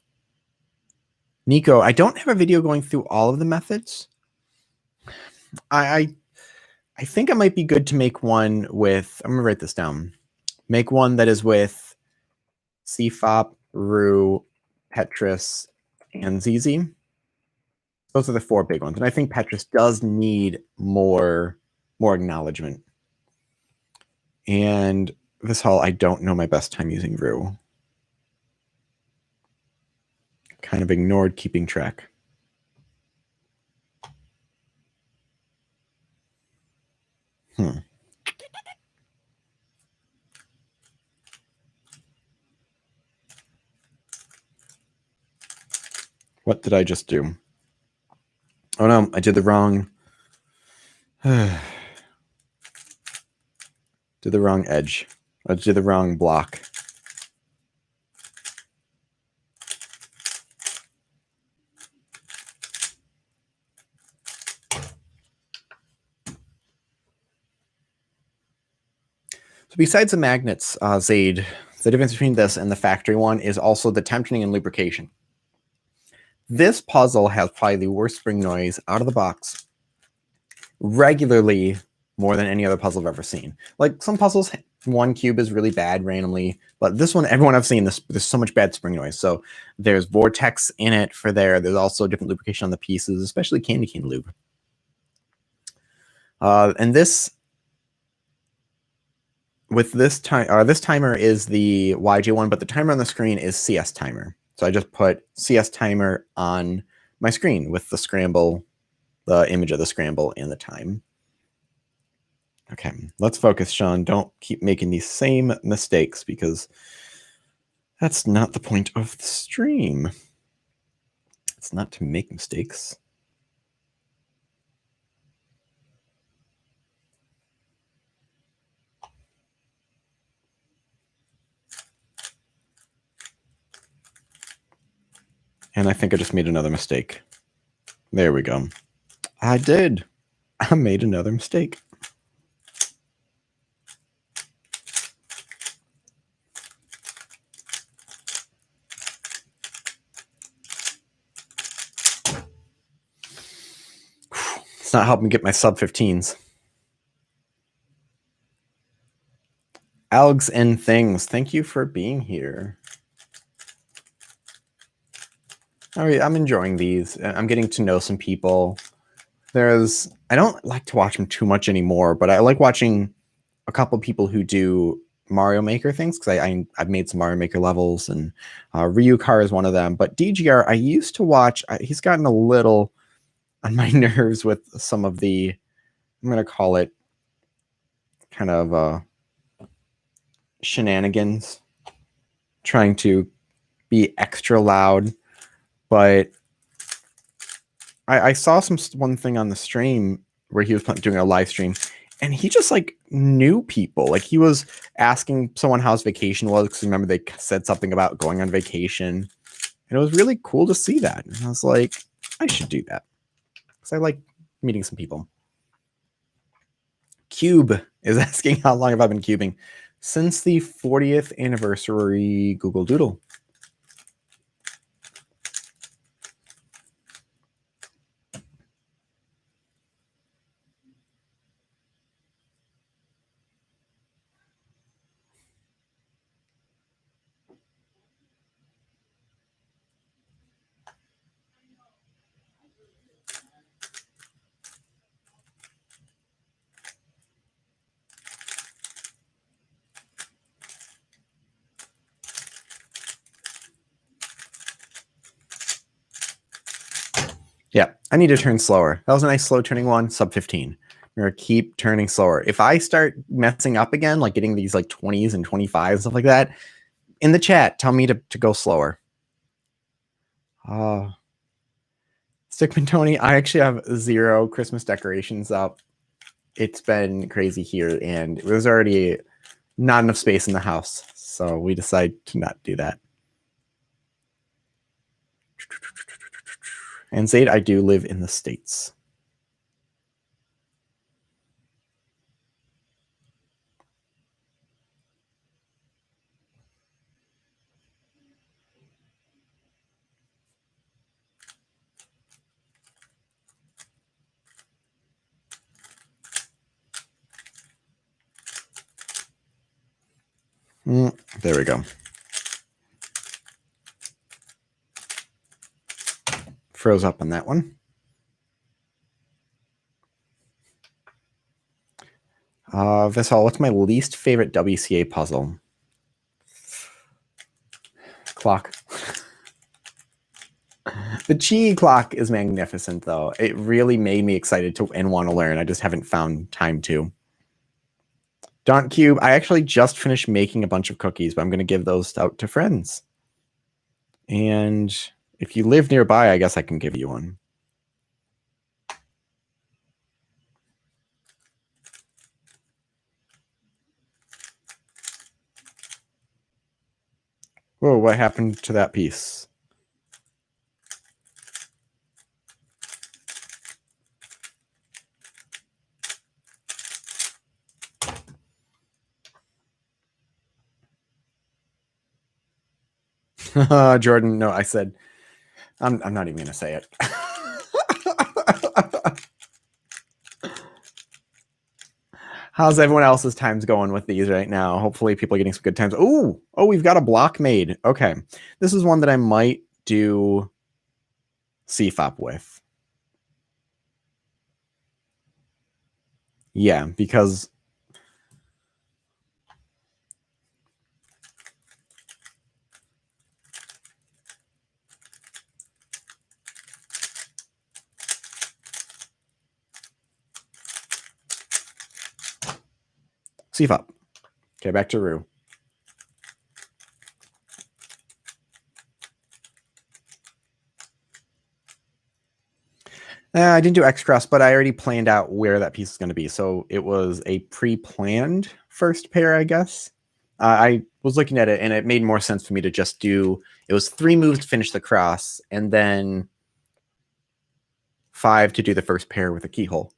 Speaker 1: Nico, I don't have a video going through all of the methods. I think it might be good to make one with, I'm going to write this down. Make one that is with CFOP, Roux, Petrus, and ZZ. Those are the 4 big ones. And I think Petrus does need more acknowledgement. And this haul, I don't know my best time using Roux. Kind of ignored keeping track. What did I just do? Oh no, I did the wrong... did the wrong edge. I did the wrong block. So besides the magnets, Zaid, the difference between this and the factory one is also the tensioning and lubrication. This puzzle has probably the worst spring noise out of the box regularly, more than any other puzzle I've ever seen. Like some puzzles, one cube is really bad randomly, but this one, everyone I've seen, there's so much bad spring noise. So there's vortex in it for there. There's also different lubrication on the pieces, especially candy cane lube. And this, with this time, this timer is the YJ one, but the timer on the screen is CS timer. So I just put CS timer on my screen with the scramble, the image of the scramble and the time. Okay, let's focus, Sean. Don't keep making these same mistakes because that's not the point of the stream. It's not to make mistakes. And I think I just made another mistake. There we go. I did. I made another mistake. It's not helping get my sub 15s. Algs and Things, thank you for being here. All right, I'm enjoying these. I'm getting to know some people. I don't like to watch them too much anymore, but I like watching a couple of people who do Mario Maker things because I've made some Mario Maker levels, and Ryukar is one of them. But DGR, I used to watch. He's gotten a little on my nerves with some of the, I'm going to call it kind of shenanigans, trying to be extra loud. But I saw one thing on the stream where he was doing a live stream, and he just like knew people. Like he was asking someone how's vacation was, because remember they said something about going on vacation, and it was really cool to see that. And I was like, I should do that because I like meeting some people. Cube is asking how long have I been cubing? Since the 40th anniversary Google Doodle. Yeah, I need to turn slower. That was a nice slow turning one, sub 15. We're going to keep turning slower. If I start messing up again, like getting these like 20s and 25s, stuff like that, in the chat, tell me to go slower. Stickman Tony, I actually have 0 Christmas decorations up. It's been crazy here, and it was already not enough space in the house, so we decided to not do that. And Zaid, I do live in the States. There we go. Froze up on that one. Vissal, what's my least favorite WCA puzzle? Clock. The Chi clock is magnificent, though. It really made me excited to and want to learn. I just haven't found time to. Don't Cube, I actually just finished making a bunch of cookies, but I'm going to give those out to friends. And if you live nearby, I guess I can give you one. Whoa, what happened to that piece? Jordan, no, I said, I'm not even going to say it. How's everyone else's times going with these right now? Hopefully people are getting some good times. Oh, we've got a block made. Okay. This is one that I might do CFOP with. Yeah, because CFOP. Okay, back to Roux. I didn't do X-Cross, but I already planned out where that piece is going to be. So it was a pre-planned first pair, I guess. I was looking at it, and it made more sense for me to just do, it was 3 moves to finish the cross, and then 5 to do the first pair with a keyhole.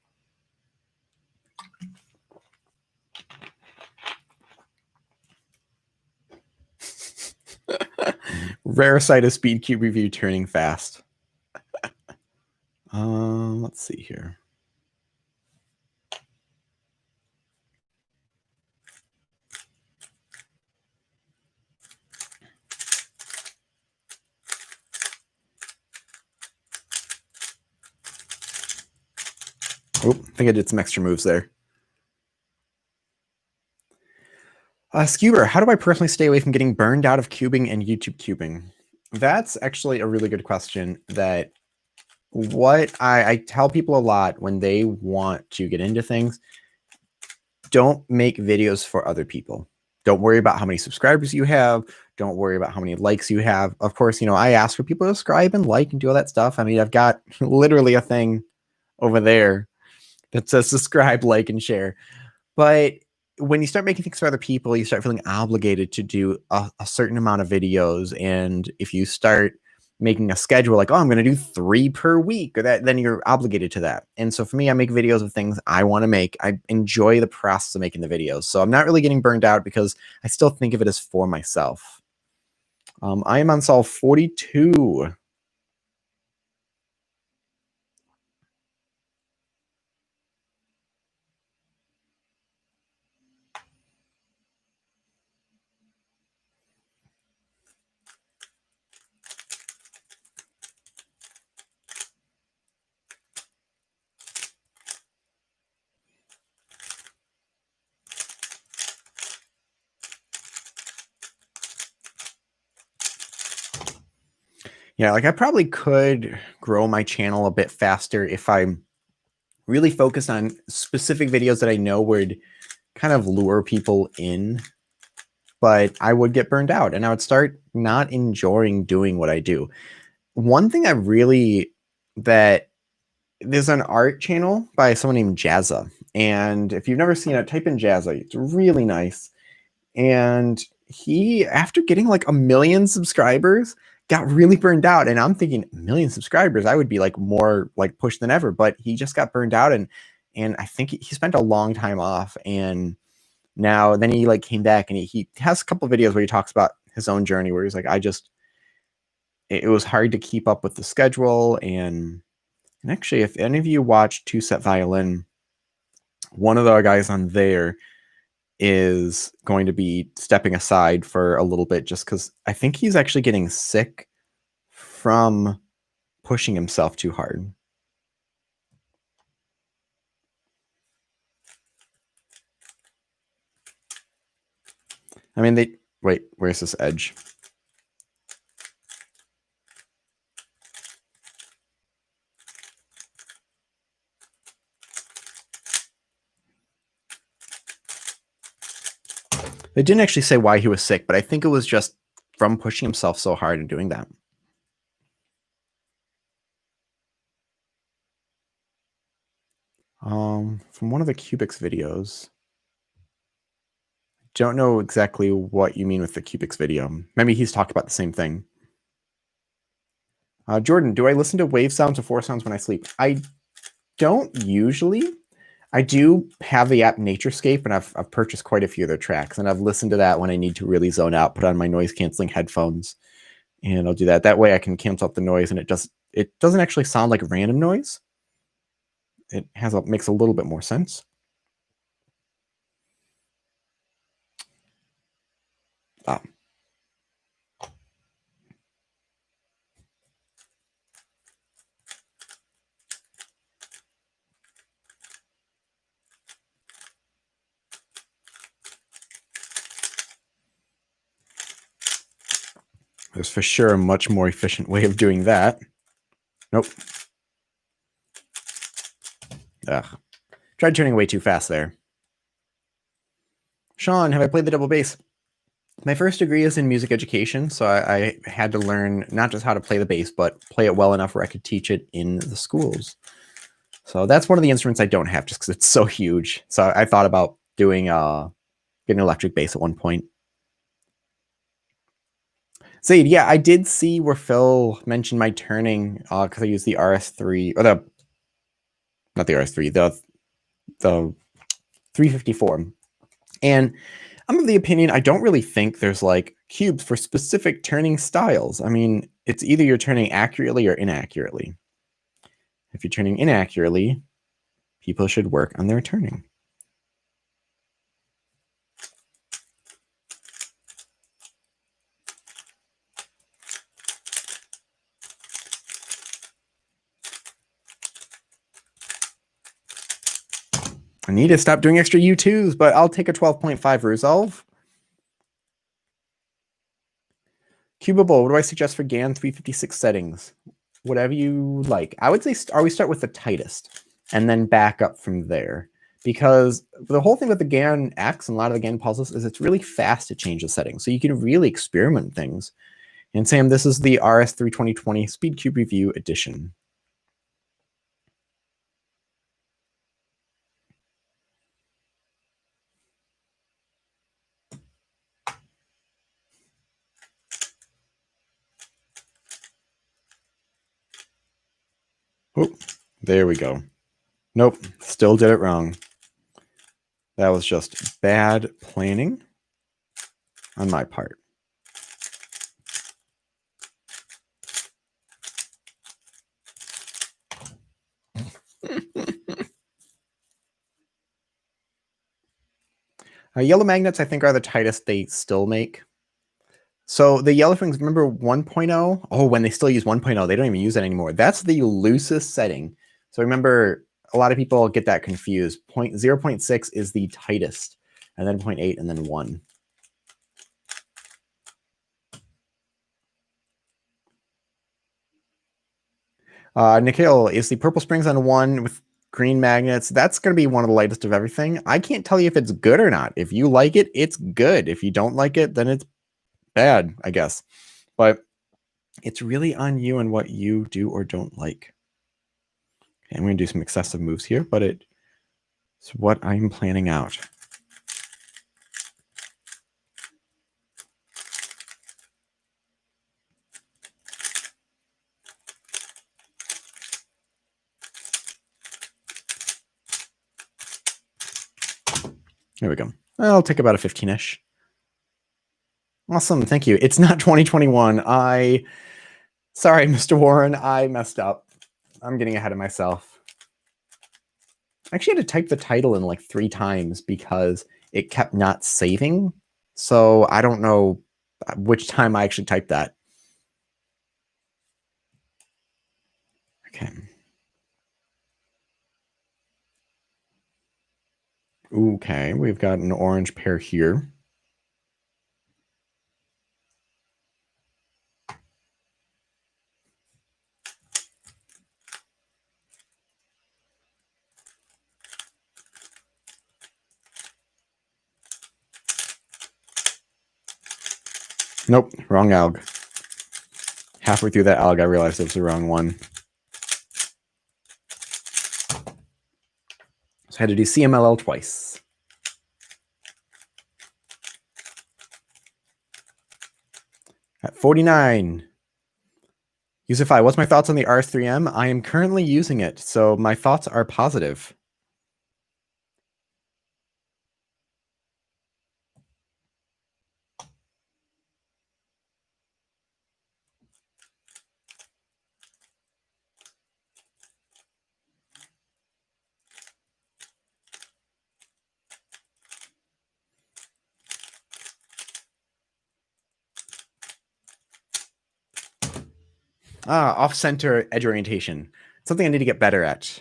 Speaker 1: Rare sight of Speed Cube review turning fast. Let's see here. Oh, I think I did some extra moves there. Skewer, how do I personally stay away from getting burned out of cubing and YouTube cubing? That's actually a really good question. That what I tell people a lot when they want to get into things, don't make videos for other people. Don't worry about how many subscribers you have. Don't worry about how many likes you have. Of course, you know, I ask for people to subscribe and like and do all that stuff. I mean, I've got literally a thing over there that says subscribe, like, and share. But when you start making things for other people, you start feeling obligated to do a certain amount of videos. And if you start making a schedule like, oh, I'm going to do 3 per week, or that, then you're obligated to that. And so for me, I make videos of things I want to make. I enjoy the process of making the videos. So I'm not really getting burned out because I still think of it as for myself. I am on solve 42. Yeah, like I probably could grow my channel a bit faster if I really focused on specific videos that I know would kind of lure people in, but I would get burned out and I would start not enjoying doing what I do. One thing I really, that there's an art channel by someone named Jazza. And if you've never seen it, type in Jazza. It's really nice. And he, after getting like 1 million subscribers, got really burned out. And I'm thinking, 1 million subscribers, I would be like more like pushed than ever. But he just got burned out, and I think he spent a long time off. And now then he like came back, and he has a couple of videos where he talks about his own journey, where he's like, it was hard to keep up with the schedule. And actually, if any of you watch Two Set Violin, one of the guys on there is going to be stepping aside for a little bit, just because I think he's actually getting sick from pushing himself too hard. I mean, wait, where's this edge? They didn't actually say why he was sick, but I think it was just from pushing himself so hard and doing that. From one of the Cubics videos. Don't know exactly what you mean with the Cubics video. Maybe he's talked about the same thing. Jordan, do I listen to wave sounds or four sounds when I sleep? I don't usually. I do have the app Naturescape, and I've purchased quite a few of their tracks, and I've listened to that when I need to really zone out, put on my noise canceling headphones, and I'll do that. That way I can cancel out the noise, and it doesn't actually sound like random noise. It makes a little bit more sense. There's for sure a much more efficient way of doing that. Nope. Ugh. Tried turning way too fast there. Sean, have I played the double bass? My first degree is in music education, so I had to learn not just how to play the bass, but play it well enough where I could teach it in the schools. So that's one of the instruments I don't have, just because it's so huge. So I thought about doing getting an electric bass at one point. Zaid, yeah, I did see where Phil mentioned my turning because I used the RS3, or not the RS3, the 354. And I'm of the opinion, I don't really think there's like cubes for specific turning styles. I mean, it's either you're turning accurately or inaccurately. If you're turning inaccurately, people should work on their turning. I need to stop doing extra U2s, but I'll take a 12.5 resolve. Cubable, what do I suggest for GAN 356 settings? Whatever you like. I would say always start with the tightest and then back up from there. because the whole thing with the GAN X and a lot of the GAN puzzles is it's really fast to change the settings. So you can really experiment with things. And Sam, this is the RS3 2020 Speed Cube Review Edition. Oh, there we go. Nope, still did it wrong. That was just bad planning on my part. Yellow magnets, I think, are the tightest they still make. So the yellow things, remember 1.0? Oh, when they still use 1.0, they don't even use that anymore. That's the loosest setting. So remember, a lot of people get that confused. 0.6 is the tightest, and then 0.8, and then 1. Nikhil, is the purple springs on 1 with green magnets? That's going to be one of the lightest of everything. I can't tell you if it's good or not. If you like it, it's good. If you don't like it, then it's bad, I guess. But it's really on you and what you do or don't like. Okay, I'm going to do some excessive moves here, but it's what I'm planning out. There we go. I'll take about a 15-ish. Awesome. Thank you. It's not 2021. Sorry, Mr. Warren. I messed up. I'm getting ahead of myself. I actually had to type the title in like 3 times because it kept not saving. So I don't know which time I actually typed that. Okay. Okay, we've got an orange pair here. Nope, wrong alg. Halfway through that alg, I realized it was the wrong one. So I had to do CMLL twice. At 49. Yusufai, what's my thoughts on the R3M? I am currently using it, so my thoughts are positive. Off-center edge orientation. Something I need to get better at.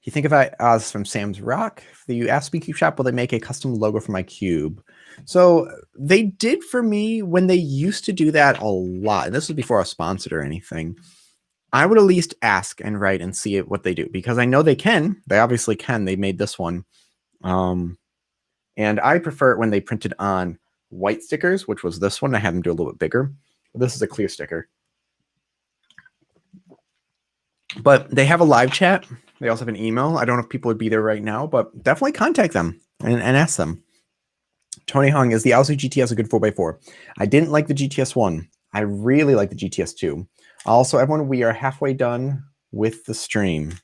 Speaker 1: You think about Oz from Sam's Rock, the Aspie Cube Shop, will they make a custom logo for my cube? So they did for me when they used to do that a lot. And this was before I was sponsored or anything. I would at least ask and write and see what they do, because I know they can. They obviously can. They made this one. And I prefer it when they printed on white stickers, which was this one. I had them do a little bit bigger. This is a clear sticker. But they have a live chat. They also have an email. I don't know if people would be there right now, but definitely contact them and ask them. Tony Hung, is the Ao100 GTS a good 4x4? I didn't like the GTS 1. I really like the GTS 2. Also, everyone, we are halfway done with the stream.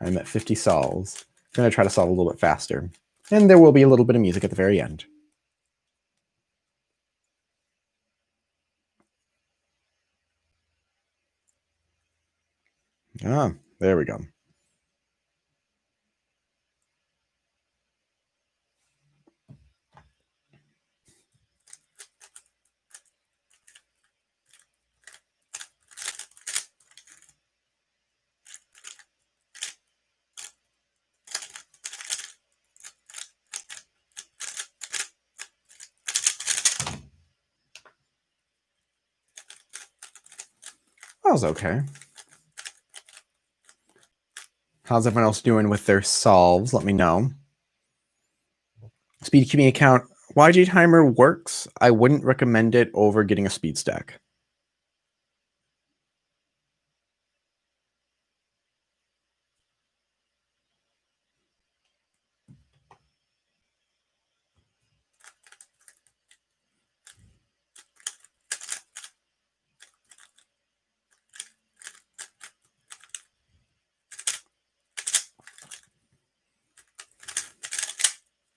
Speaker 1: I'm at 50 solves. I'm going to try to solve a little bit faster. And there will be a little bit of music at the very end. Ah, there we go. was okay. How's everyone else doing with their solves? Let me know. Speed QnA account. YG timer works. I wouldn't recommend it over getting a speed stack.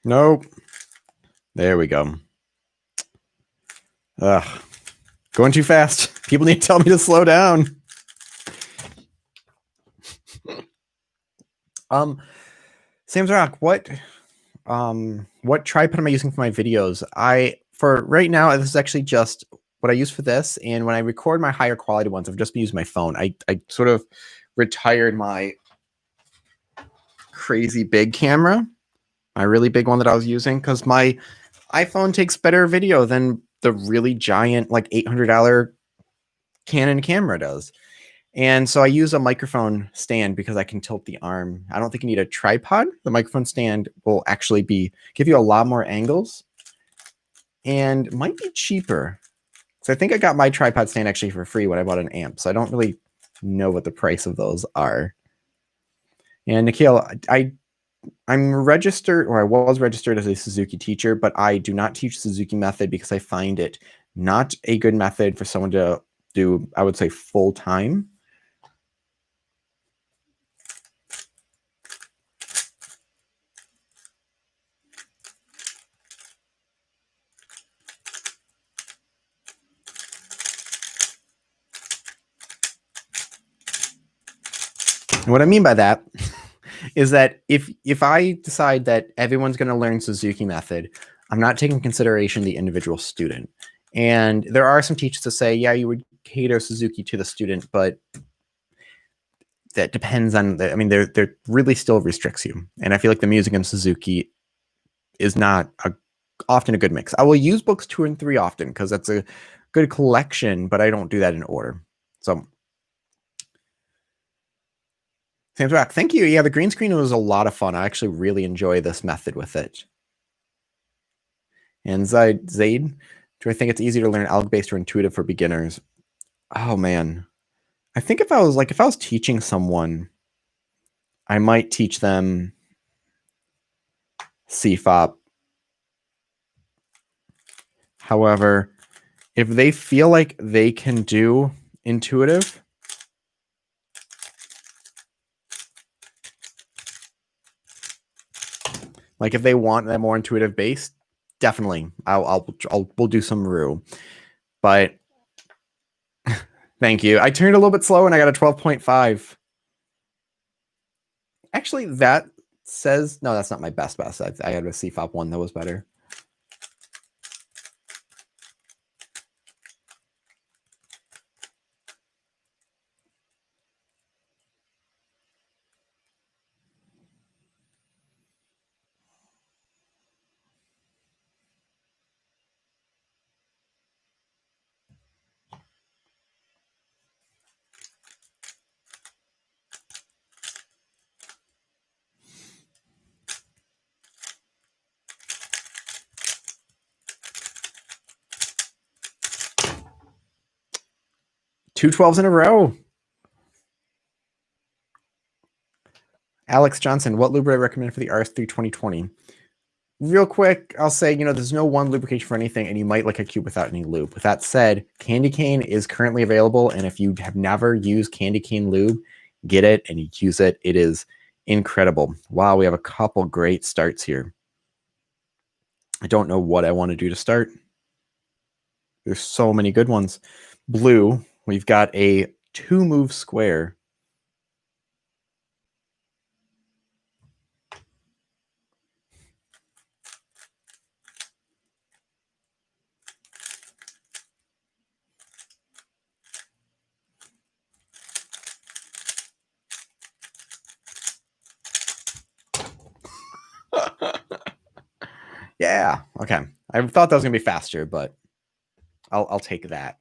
Speaker 1: Nope. There we go. Ugh. Going too fast. People need to tell me to slow down. Sam's Rock, what tripod am I using for my videos? For right now, this is actually just what I use for this. And when I record my higher quality ones, I've just been using my phone. I sort of retired my crazy big camera, my really big one that I was using, because my iPhone takes better video than the really giant, like $800 Canon camera does. And so I use a microphone stand because I can tilt the arm. I don't think you need a tripod. The microphone stand will actually give you a lot more angles and might be cheaper. So I think I got my tripod stand actually for free when I bought an amp. So I don't really know what the price of those are. And Nikhil, I'm registered, or I was registered as a Suzuki teacher, but I do not teach Suzuki method because I find it not a good method for someone to do, I would say, full time. And what I mean by that is that if I decide that everyone's going to learn Suzuki method, I'm not taking consideration the individual student. And there are some teachers that say, yeah, you would cater Suzuki to the student, but that depends on I mean, there really still restricts you. And I feel like the music in Suzuki is not often a good mix. I will use books 2 and 3 often because that's a good collection, but I don't do that in order. So Sam's Rock, thank you. Yeah, the green screen was a lot of fun. I actually really enjoy this method with it. And Zaid, do I think it's easier to learn alg-based or intuitive for beginners? Oh man, I think if I was teaching someone, I might teach them CFOP. However, if they feel like they can do intuitive, like if they want that more intuitive base, definitely we'll do some Roux. But thank you. I turned a little bit slow and I got a 12.5. Actually, that says no, that's not my best. I had a CFOP 1 that was better. Two 12s in a row. Alex Johnson, what lube would I recommend for the RS3 2020? Real quick, I'll say, there's no one lubrication for anything, and you might like a cube without any lube. With that said, Candy Cane is currently available, and if you have never used Candy Cane lube, get it and use it. It is incredible. Wow, we have a couple great starts here. I don't know what I want to do to start. There's so many good ones. Blue, we've got a 2-move square. Yeah, okay. I thought that was going to be faster, but I'll take that.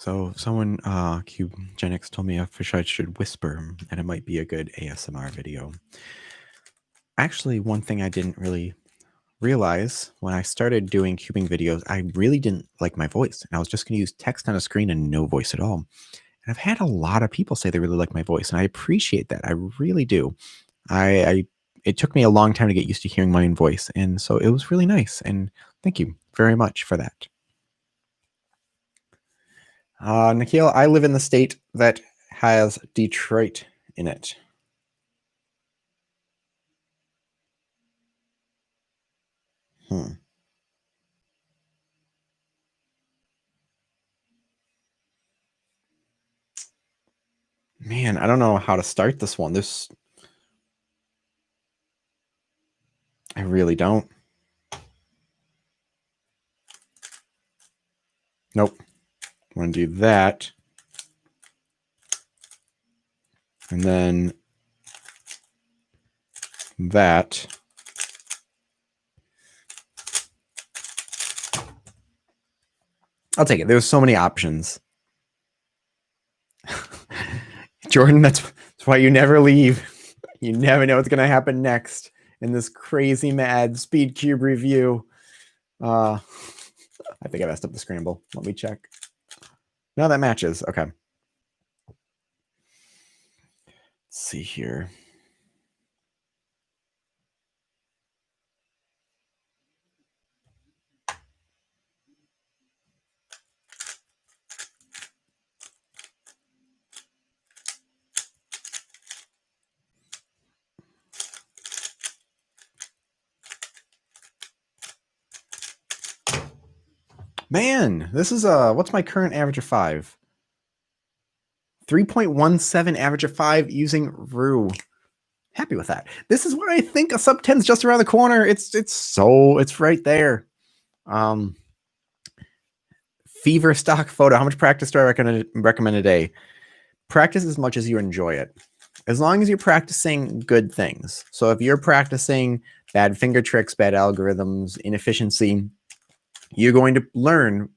Speaker 1: So someone, QnA told me I should whisper, and it might be a good ASMR video. Actually, one thing I didn't really realize when I started doing cubing videos, I really didn't like my voice. And I was just going to use text on a screen and no voice at all. And I've had a lot of people say they really like my voice, and I appreciate that. I really do. It took me a long time to get used to hearing my own voice, and so it was really nice. And thank you very much for that. Nikhil, I live in the state that has Detroit in it. Man, I don't know how to start this one. I really don't. Nope. I'm going to do that. And then that. I'll take it. There's so many options. Jordan, that's why you never leave. You never know what's going to happen next in this crazy mad speed cube review. I think I messed up the scramble. Let me check. No, that matches. Okay. Let's see here. Man, this is what's my current average of 5? 3.17 average of 5 using Roux. Happy with that. This is where I think a sub 10 is just around the corner. It's right there. Fever stock photo. How much practice do I recommend a day? Practice as much as you enjoy it. As long as you're practicing good things. So if you're practicing bad finger tricks, bad algorithms, inefficiency, you're going to learn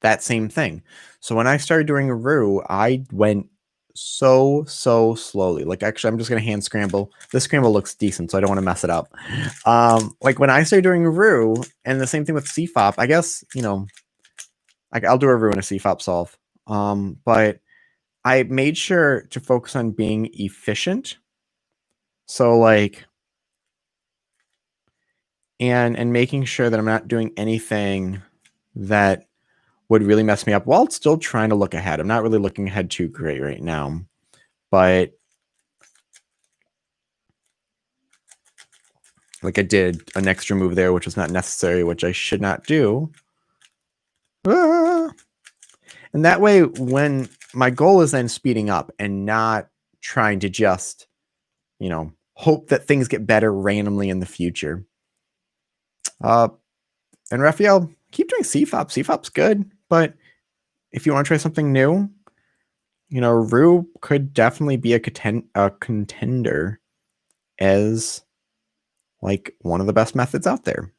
Speaker 1: that same thing. So when I started doing a Roux, I went so slowly. Like, actually, I'm just going to hand scramble. This scramble looks decent, so I don't want to mess it up. Like when I started doing Roux, and the same thing with CFOP, I guess, you know, like I'll do a Roux and a CFOP solve. But I made sure to focus on being efficient. So like, and making sure that I'm not doing anything that would really mess me up while still trying to look ahead. I'm not really looking ahead too great right now, but like I did an extra move there, which was not necessary, which I should not do. And that way, when my goal is then speeding up and not trying to just, you know, hope that things get better randomly in the future. And Raphael, keep doing CFOP. CFOP's good, but if you want to try something new, you know, Roux could definitely be a contender as like one of the best methods out there.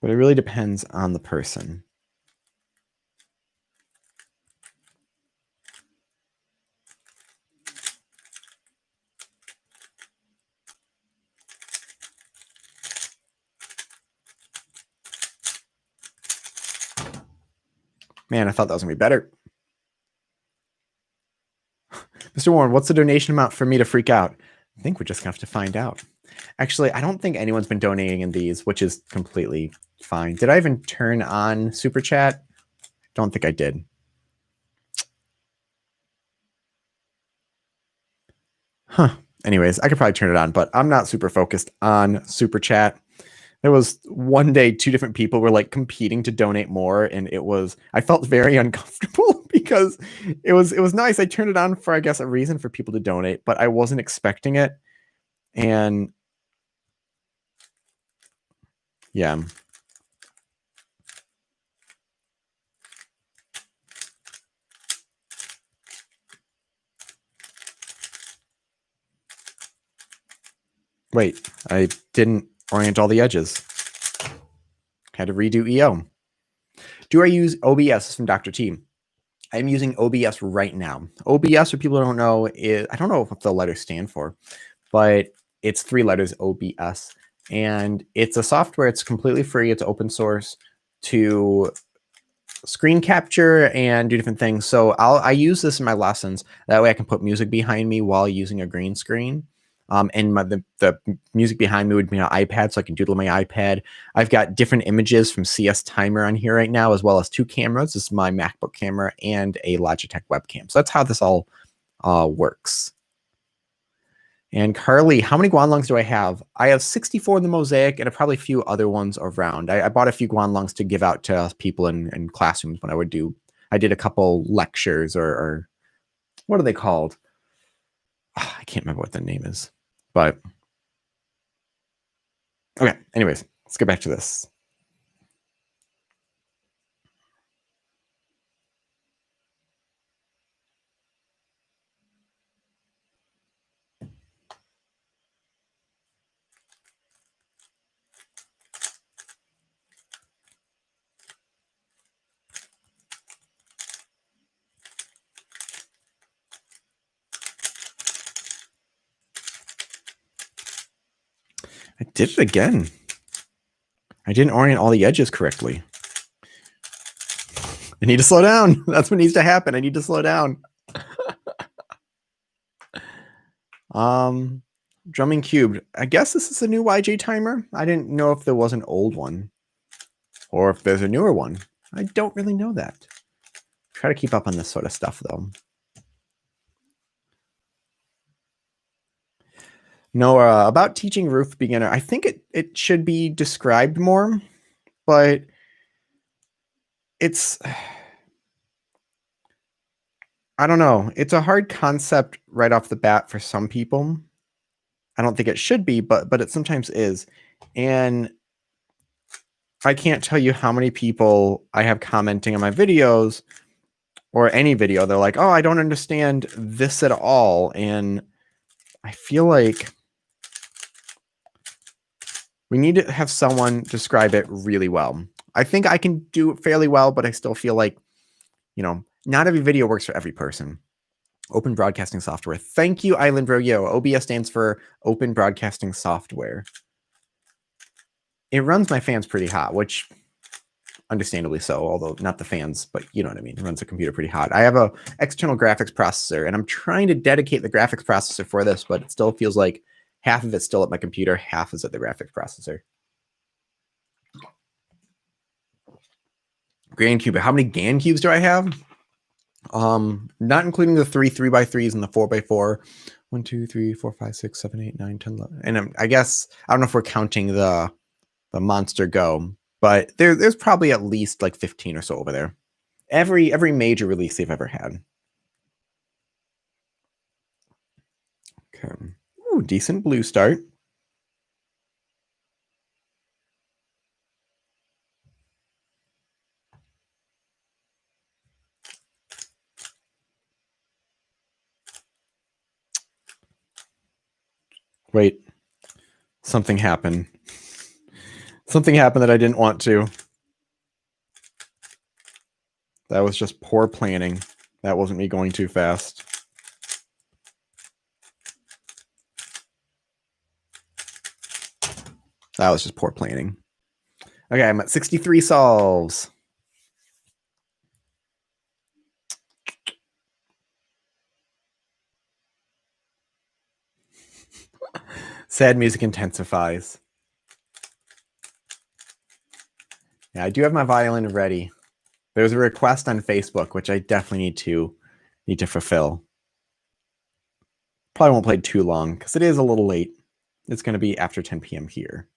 Speaker 1: But it really depends on the person. Man, I thought that was going to be better. Mr. Warren, what's the donation amount for me to freak out? I think we're just going to have to find out. Actually, I don't think anyone's been donating in these, which is completely fine. Did I even turn on Super Chat? Don't think I did. Huh. Anyways, I could probably turn it on, but I'm not super focused on Super Chat. There was one day 2 different people were like competing to donate more, and I felt very uncomfortable because it was nice. I turned it on for, I guess, a reason for people to donate, but I wasn't expecting it. And yeah. Wait, I didn't orient all the edges. Had to redo EO. Do I use OBS from Dr. T? I'm using OBS right now. OBS, for people who don't know, is, I don't know what the letters stand for, but it's 3 letters, OBS. And it's a software. It's completely free. It's open source to screen capture and do different things. So I use this in my lessons. That way I can put music behind me while using a green screen. And the music behind me would be an iPad, so I can doodle my iPad. I've got different images from CS Timer on here right now, as well as 2 cameras. This is my MacBook camera and a Logitech webcam. So that's how this all works. And Carly, how many Guanlongs do I have? I have 64 in the Mosaic and probably a few other ones around. I bought a few Guanlongs to give out to people in classrooms when I did a couple lectures or what are they called? Oh, I can't remember what the name is, but okay. Anyways, let's get back to this. I did it again. I didn't orient all the edges correctly. I need to slow down. That's what needs to happen. I need to slow down. Drumming cubed. I guess this is a new YJ timer. I didn't know if there was an old one or if there's a newer one. I don't really know that. Try to keep up on this sort of stuff, though. No, about teaching Roux beginner, I think it should be described more, but it's, I don't know. It's a hard concept right off the bat for some people. I don't think it should be, but it sometimes is. And I can't tell you how many people I have commenting on my videos or any video. They're like, oh, I don't understand this at all. And I feel like we need to have someone describe it really well. I think I can do it fairly well, but I still feel like, you know, not every video works for every person. Open Broadcasting Software. Thank you, Island Royo. OBS stands for Open Broadcasting Software. It runs my fans pretty hot, which understandably so, although not the fans, but you know what I mean. It runs a computer pretty hot. I have a external graphics processor, and I'm trying to dedicate the graphics processor for this, but it still feels like half of it's still at my computer, half is at the graphics processor. GaNCube. How many GAN cubes do I have? Not including the 3 3x3s and the 4x4. 1, 2, 3, 4, 5, 6, 7, 8, 9, 10, 11. And I guess I don't know if we're counting the Monster Go, but there's probably at least like 15 or so over there. Every major release they've ever had. Okay. Ooh, decent blue start. Wait, something happened. Something happened that I didn't want to. That was just poor planning. That wasn't me going too fast. That was just poor planning. Okay, I'm at 63 solves. Sad music intensifies. Yeah, I do have my violin ready. There's a request on Facebook, which I definitely need to fulfill. Probably won't play too long because it is a little late. It's going to be after 10 p.m. here.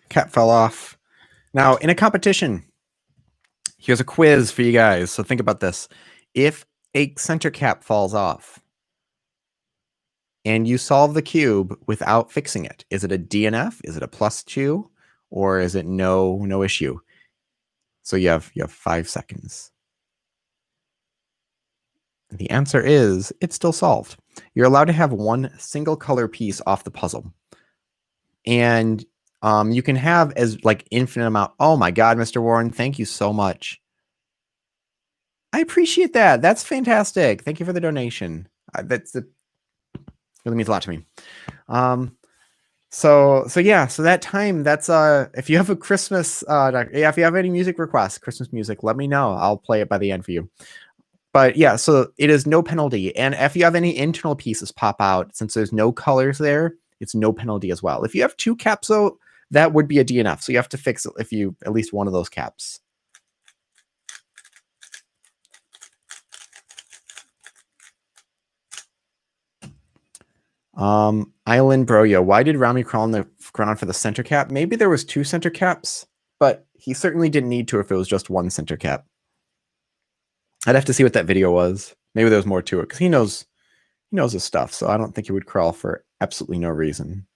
Speaker 1: Cap fell off. Now, in a competition, here's a quiz for you guys. So think about this. If a center cap falls off, and you solve the cube without fixing it. Is it a DNF? Is it a +2? Or is it no issue? So you have 5 seconds. The answer is it's still solved. You're allowed to have one single color piece off the puzzle. And you can have as like infinite amount. Oh my God, Mr. Warren, thank you so much. I appreciate that. That's fantastic. Thank you for the donation. Really means a lot to me. So yeah, so that time, that's if you have a Christmas if you have any music requests, Christmas music, let me know. I'll play it by the end for you. But yeah, so it is no penalty. And if you have any internal pieces pop out, since there's no colors there, it's no penalty as well. If you have 2 caps though, that would be a DNF. So you have to fix it if you at least one of those caps. Island Broyo, why did Rami crawl on the ground for the center cap? Maybe there was 2 center caps, but he certainly didn't need to if it was just 1 center cap. I'd have to see what that video was. Maybe there was more to it because he knows his stuff. So I don't think he would crawl for absolutely no reason.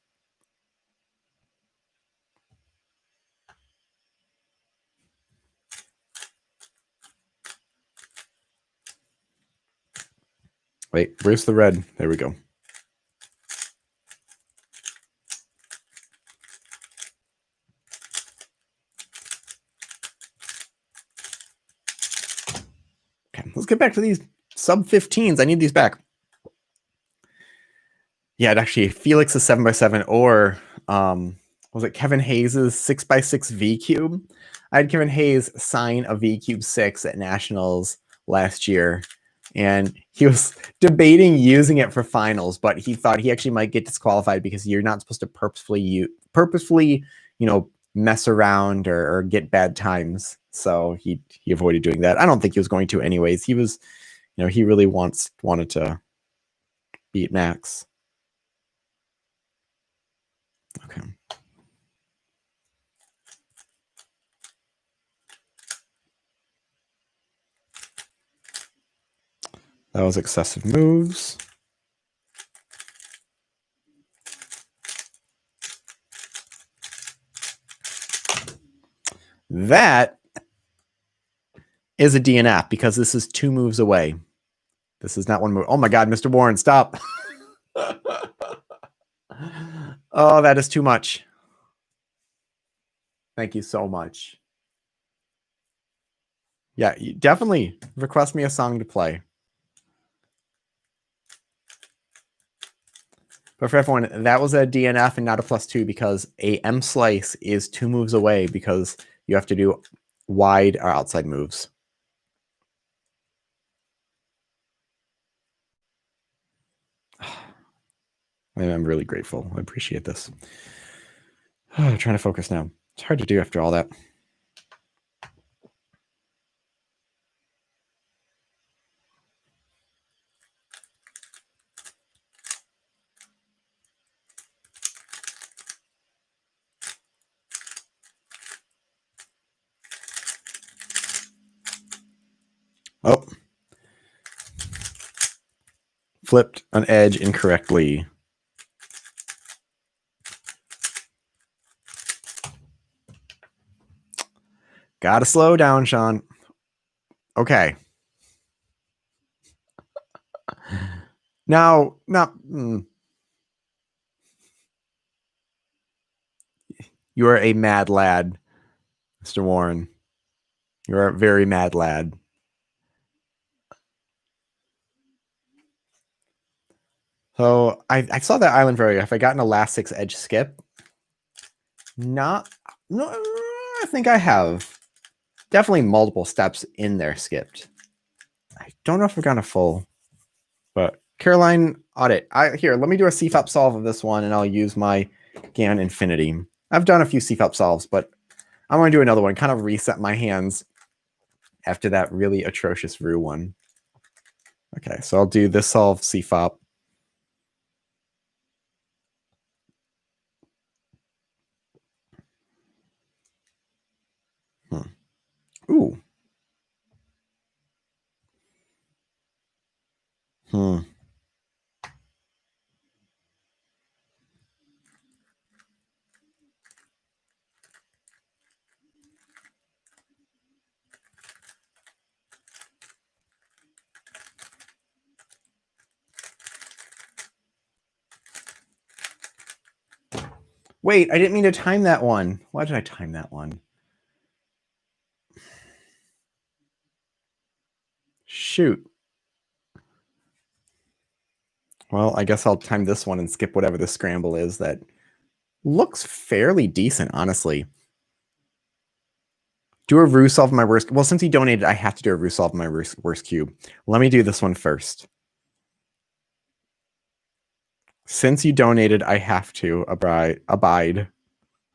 Speaker 1: Wait, where's the red? There we go. Okay, let's get back to these sub 15s. I need these back. Yeah, it actually Felix's 7x7 or was it Kevin Hayes's 6x6 V cube? I had Kevin Hayes sign a V cube 6 at Nationals last year, and he was debating using it for finals, but he thought he actually might get disqualified because you're not supposed to purposefully, mess around or get bad times. So he avoided doing that. I don't think he was going to anyways. He was, he really wanted to beat Max. Okay. That was excessive moves. That is a DNF because this is 2 moves away. This is not 1 move. Oh my God, Mr. Warren, stop. Oh, that is too much. Thank you so much. Yeah, you definitely request me a song to play. But for everyone, that was a DNF and not a +2 because a M slice is 2 moves away because you have to do wide or outside moves. I'm really grateful. I appreciate this. I'm trying to focus now. It's hard to do after all that. Oh. Flipped an edge incorrectly. Gotta slow down, Sean. Okay. Now, you are a mad lad, Mr. Warren. You're a very mad lad. So I saw that island very. If I got an a last 6 edge skip, no, I think I have definitely multiple steps in there skipped. I don't know if I've gotten a full, but Caroline audit. Here, let me do a CFOP solve of this one, and I'll use my GAN Infinity. I've done a few CFOP solves, but I want to do another one, kind of reset my hands after that really atrocious Roux one. Okay, so I'll do this solve CFOP. Ooh. Wait, I didn't mean to time that one. Why did I time that one? Shoot. Well, I guess I'll time this one and skip whatever the scramble is that looks fairly decent, honestly. Do a Roux solve my worst. Well, since he donated, I have to do a Roux solve my worst cube. Let me do this one first. Since you donated, I have to abide. Abide?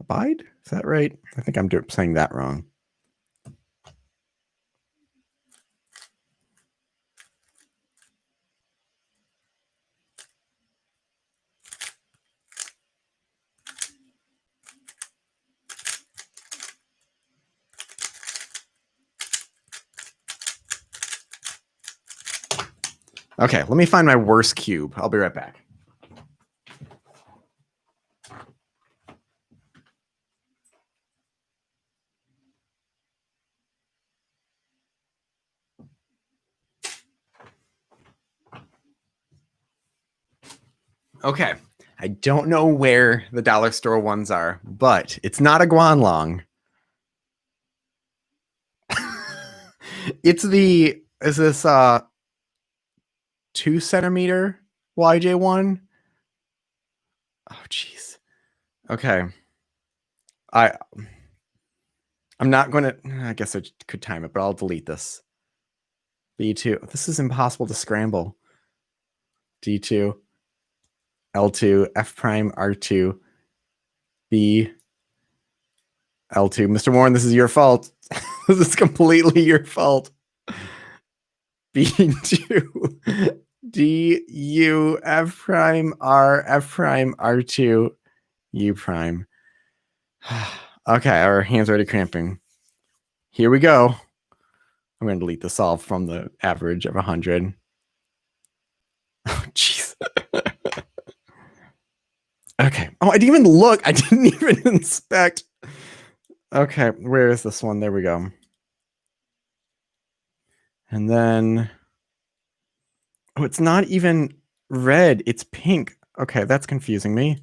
Speaker 1: Is that right? I think I'm saying that wrong. Okay, let me find my worst cube. I'll be right back. Okay, I don't know where the dollar store ones are, but it's not a Guanlong. It's the, is this 2 centimeter YJ1? Oh, jeez. Okay. I'm not going to, I guess I could time it, but I'll delete this. B2. This is impossible to scramble. D2, L2, F prime, R2, B, L2. Mr. Warren, this is your fault. This is completely your fault. B2, D, U, F prime, R, F prime, R2, U prime. Okay, our hands are already cramping. Here we go. I'm going to delete the solve from the average of 100. Oh, jeez. Okay. Oh, I didn't even look. I didn't even inspect. Okay, where is this one? There we go. And then, oh, it's not even red. It's pink. Okay, that's confusing me.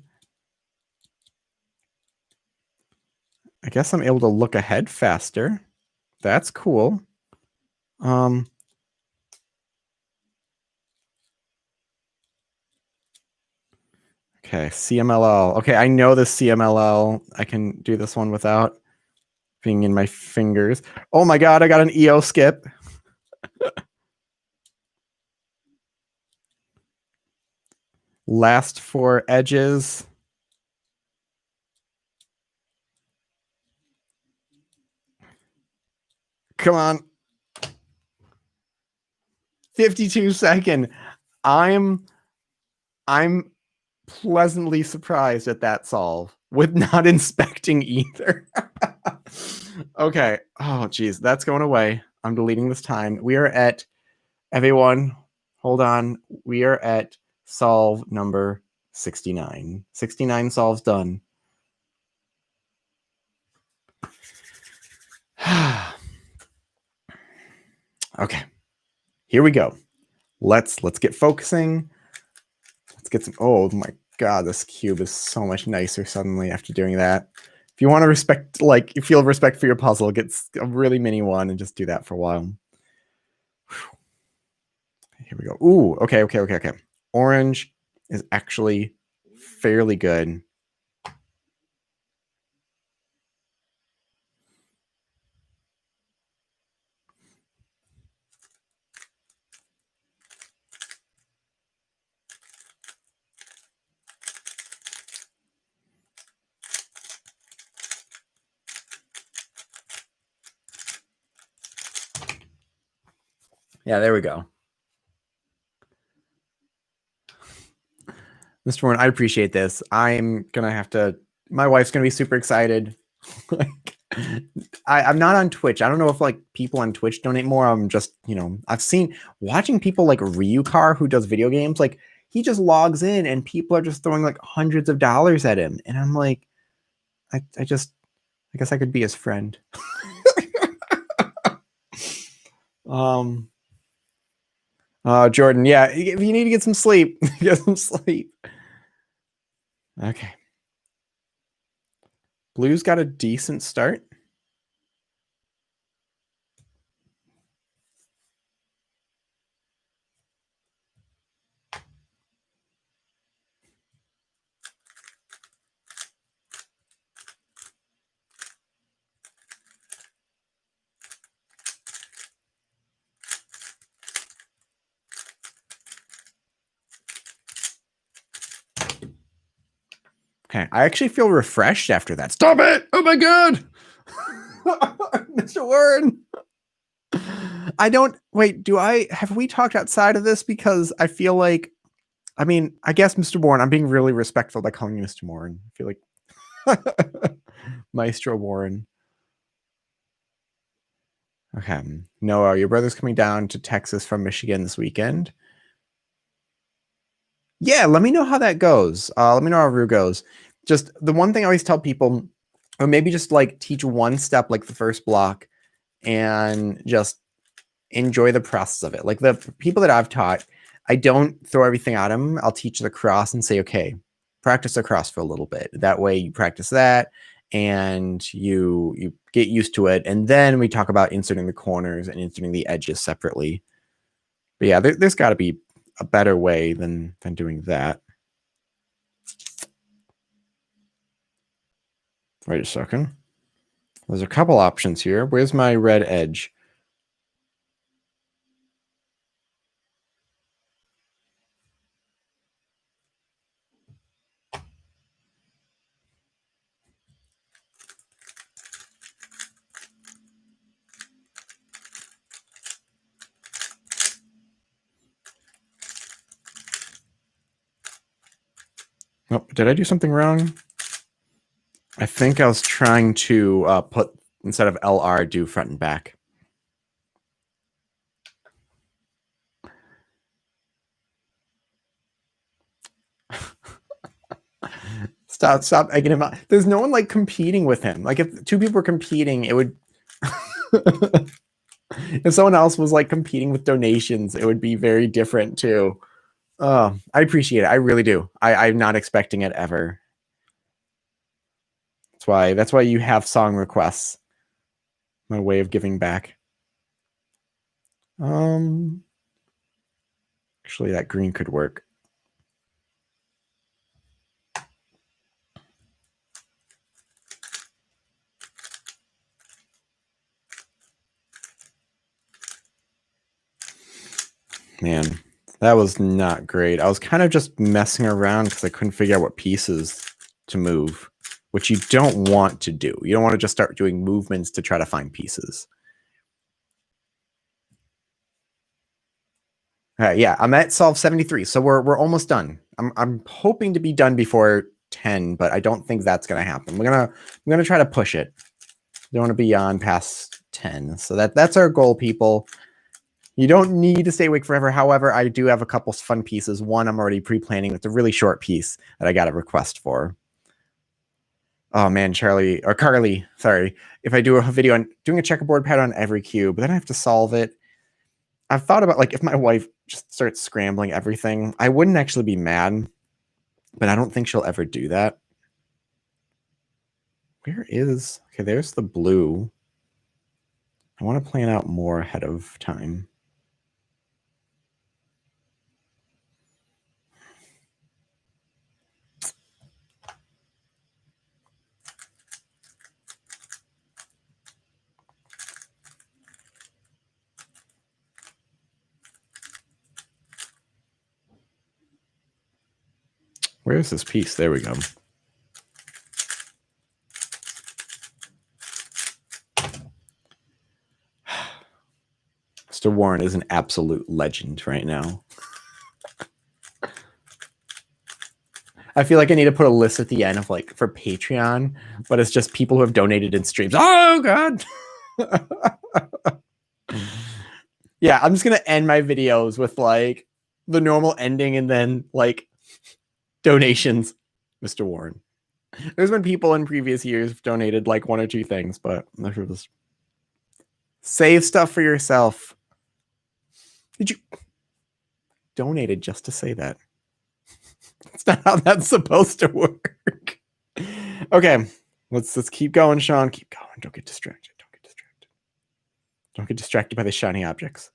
Speaker 1: I guess I'm able to look ahead faster. That's cool. Okay, CMLL. Okay, I know this CMLL. I can do this one without being in my fingers. Oh my god, I got an EO skip. Last 4 edges. Come on. 52 second. I'm pleasantly surprised at that solve with not inspecting either. Okay. Oh, geez. That's going away. I'm deleting this time. We are at, everyone, hold on. We are at solve number 69. 69 solves done. Okay. Here we go. Let's get focusing. Let's get some, oh my god, this cube is so much nicer suddenly after doing that. If you want to respect, like, you feel respect for your puzzle, get a really mini one and just do that for a while. Here we go. Ooh, okay. Orange is actually fairly good. Yeah, there we go. Mr. Warren, I appreciate this. I'm going to have to, my wife's going to be super excited. I'm not on Twitch. I don't know if like people on Twitch donate more. I'm just, I've seen watching people like Ryukar who does video games, like he just logs in and people are just throwing like hundreds of dollars at him. And I'm like, I guess I could be his friend. Jordan, yeah, if you need to get some sleep, get some sleep. Okay. Blue's got a decent start. Okay, I actually feel refreshed after that. Stop it! Oh my god! Mr. Warren! I don't wait, have we talked outside of this? Because I feel like, I mean, I guess Mr. Warren, I'm being really respectful by calling you Mr. Warren. I feel like Maestro Warren. Okay. Noah, your brother's coming down to Texas from Michigan this weekend. Yeah, let me know how that goes. Let me know how Roux goes. Just the one thing I always tell people, or maybe just like teach one step, like the first block, and just enjoy the process of it. Like the people that I've taught, I don't throw everything at them. I'll teach the cross and say, okay, practice the cross for a little bit. That way you practice that and you get used to it. And then we talk about inserting the corners and inserting the edges separately. But yeah, there's got to be a better way than doing that. Wait a second. There's a couple options here. Where's my red edge? Oh, did I do something wrong? I think I was trying to put, instead of LR, do front and back. Stop egging him out. There's no one like competing with him. Like if two people were competing, it would. If someone else was like competing with donations, it would be very different too. I appreciate it. I really do. I'm not expecting it ever. That's why you have song requests. My way of giving back. Actually, that green could work. Man, that was not great. I was kind of just messing around because I couldn't figure out what pieces to move, which you don't want to do. You don't want to just start doing movements to try to find pieces. Yeah, I'm at solve 73, so we're almost done. I'm hoping to be done before 10, but I don't think that's gonna happen. I'm gonna try to push it. Don't want to be on past 10, so that's our goal, people. You don't need to stay awake forever. However, I do have a couple fun pieces. One I'm already pre-planning. It's a really short piece that I got a request for. Oh man, Carly, sorry. If I do a video on doing a checkerboard pattern on every cube, but then I have to solve it. I've thought about like if my wife just starts scrambling everything, I wouldn't actually be mad, but I don't think she'll ever do that. Where is, okay, there's the blue. I want to plan out more ahead of time. Where's this piece? There we go. Mr. Warren is an absolute legend right now. I feel like I need to put a list at the end of like for Patreon, but it's just people who have donated in streams. Oh God. Yeah, I'm just gonna end my videos with like the normal ending and then like donations, Mr. Warren. There's been people in previous years who've donated like one or two things, but I'm not sure this. Save stuff for yourself. Did you donated just to say that? That's not how that's supposed to work. Okay. Let's keep going, Sean. Keep going. Don't get distracted. Don't get distracted. Don't get distracted by the shiny objects.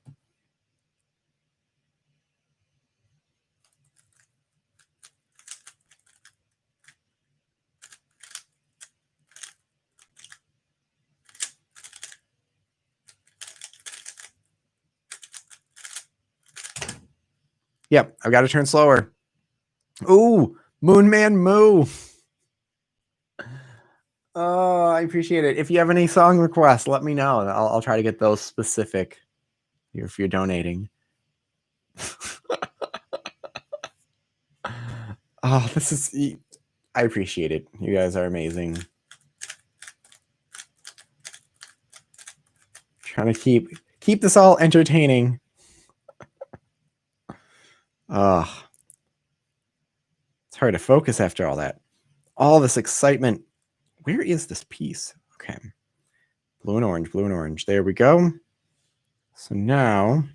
Speaker 1: Yep, I've got to turn slower. Ooh, Moon Man Moo. Oh, I appreciate it. If you have any song requests, let me know. I'll try to get those specific if you're donating. Oh, this is... I appreciate it. You guys are amazing. Trying to keep this all entertaining. Oh, it's hard to focus after all that. All this excitement. Where is this piece? Okay. Blue and orange, blue and orange. There we go. So now...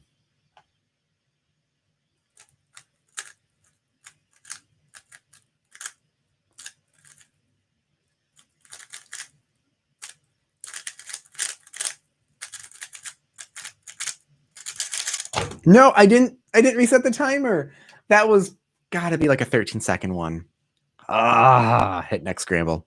Speaker 1: No, I didn't reset the timer. That was gotta be like a 13-second one. Ah, hit next scramble.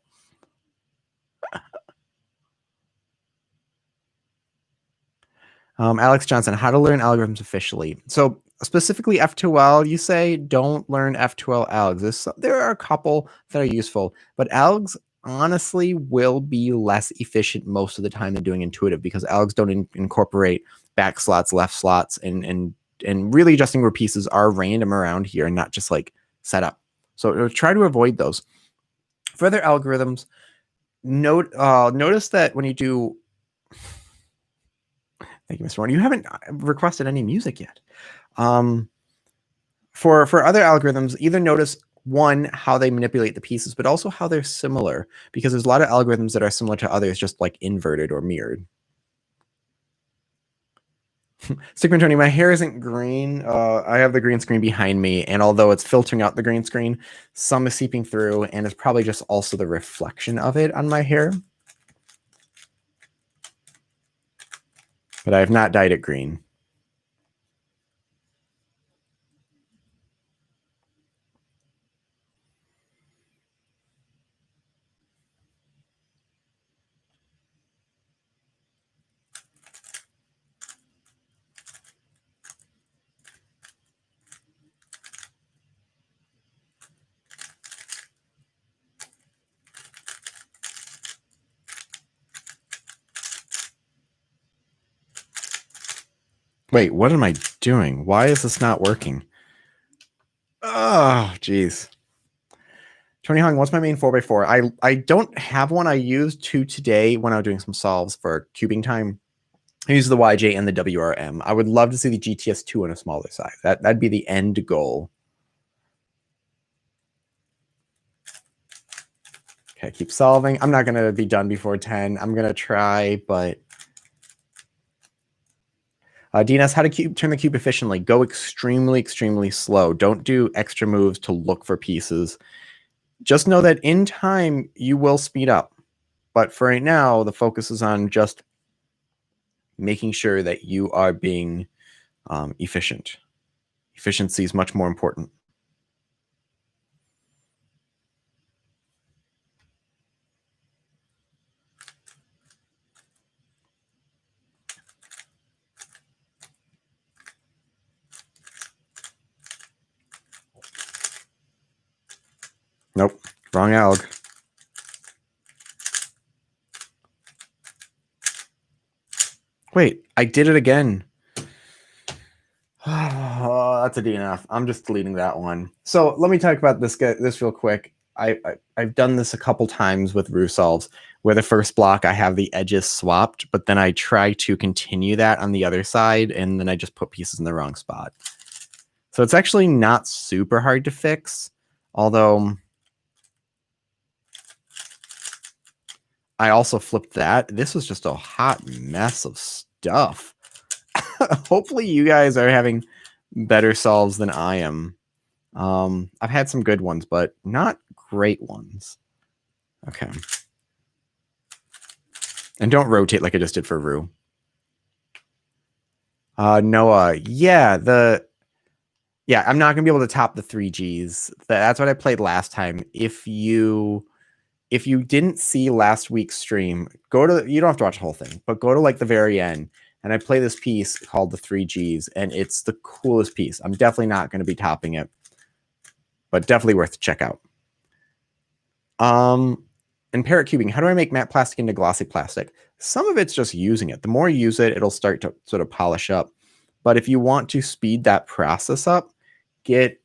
Speaker 1: Alex Johnson, how to learn algorithms officially. So specifically F2L, you say don't learn F2L algs. There are a couple that are useful, but algs honestly will be less efficient most of the time than doing intuitive because algs don't incorporate back slots, left slots, and really adjusting where pieces are random around here and not just like set up. So try to avoid those. For other algorithms, notice that when you do... Thank you, Mr. Warren. You haven't requested any music yet. For other algorithms, either notice one, how they manipulate the pieces, but also how they're similar, because there's a lot of algorithms that are similar to others, just like inverted or mirrored. Stickman Tony, my hair isn't green. I have the green screen behind me, and although it's filtering out the green screen, some is seeping through, and it's probably just also the reflection of it on my hair. But I have not dyed it green. Wait, what am I doing? Why is this not working? Oh, geez. Tony Hung, what's my main 4x4? I don't have one. I used two today when I was doing some solves for cubing time. I used the YJ and the WRM. I would love to see the GTS2 in a smaller size. That'd be the end goal. Okay, keep solving. I'm not going to be done before 10. I'm going to try, but... DNS, how to turn the cube efficiently. Go extremely, extremely slow. Don't do extra moves to look for pieces. Just know that in time, you will speed up. But for right now, the focus is on just making sure that you are being efficient. Efficiency is much more important. Nope, wrong alg. Wait, I did it again. Oh, that's a DNF. I'm just deleting that one. So let me talk about this real quick. I've done this a couple times with Roux solves, where the first block I have the edges swapped, but then I try to continue that on the other side, and then I just put pieces in the wrong spot. So it's actually not super hard to fix, although I also flipped that. This was just a hot mess of stuff. Hopefully you guys are having better solves than I am. I've had some good ones, but not great ones. Okay. And don't rotate like I just did for Roux. Noah, yeah, I'm not gonna be able to top the 3Gs. That's what I played last time. If you didn't see last week's stream, you don't have to watch the whole thing, but go to like the very end, and I play this piece called the 3Gs, and it's the coolest piece. I'm definitely not going to be topping it, but definitely worth to check out. And parrot cubing, how do I make matte plastic into glossy plastic? Some of it's just using it. The more you use it, it'll start to sort of polish up. But if you want to speed that process up, get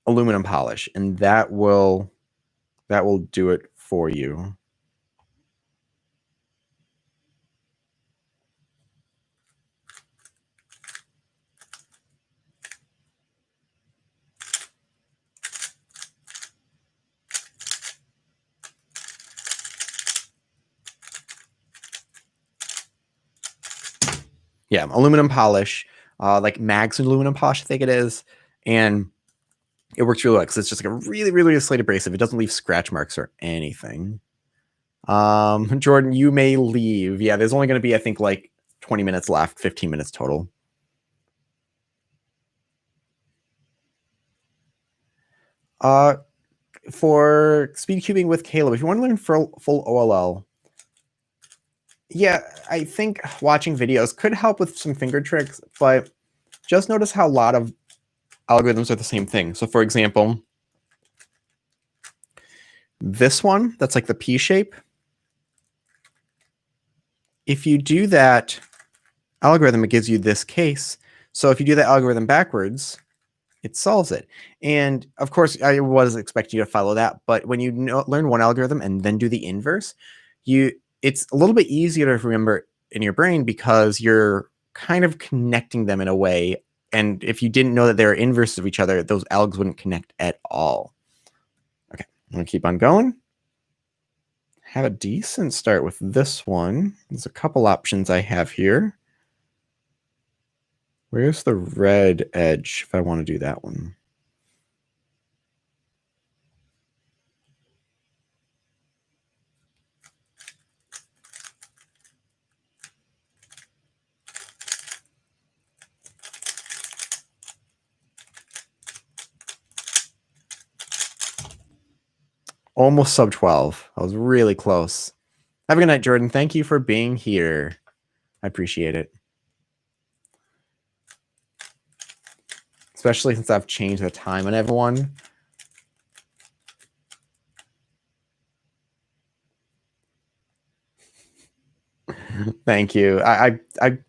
Speaker 1: aluminum polish, and that will do it for you. Yeah, aluminum polish, like Mag's aluminum polish, I think it is. And it works really well because it's just like a really, really slight abrasive. It doesn't leave scratch marks or anything. Jordan, you may leave. Yeah, there's only going to be, I think, like 20 minutes left, 15 minutes total. For speed cubing with Caleb, if you want to learn full OLL, yeah, I think watching videos could help with some finger tricks, but just notice how a lot of algorithms are the same thing. So for example, this one, that's like the P shape. If you do that algorithm, it gives you this case. So if you do that algorithm backwards, it solves it. And of course, I was expecting you to follow that, but when you learn one algorithm and then do the inverse, it's a little bit easier to remember in your brain because you're kind of connecting them in a way. And if you didn't know that they were inverses of each other, those algs wouldn't connect at all. Okay, I'm gonna keep on going. Have a decent start with this one. There's a couple options I have here. Where's the red edge if I want to do that one? Almost sub 12. I was really close. Have a good night, Jordan. Thank you for being here. I appreciate it. Especially since I've changed the time on everyone. Thank you. I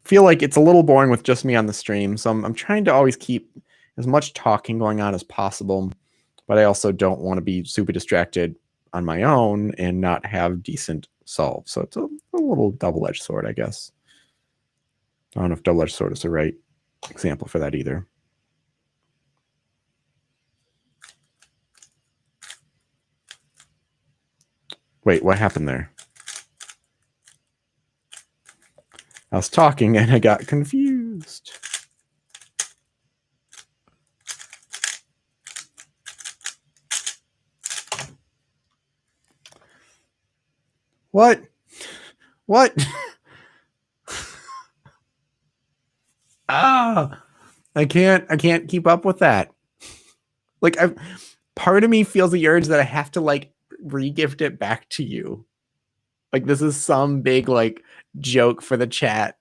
Speaker 1: feel like it's a little boring with just me on the stream, so I'm trying to always keep as much talking going on as possible, but I also don't want to be super distracted on my own and not have decent solves. So it's a little double-edged sword, I guess. I don't know if double-edged sword is the right example for that either. Wait, what happened there? I was talking and I got confused. What? Ah, I can't keep up with that. Like, part of me feels the urge that I have to like re-gift it back to you. Like this is some big like joke for the chat.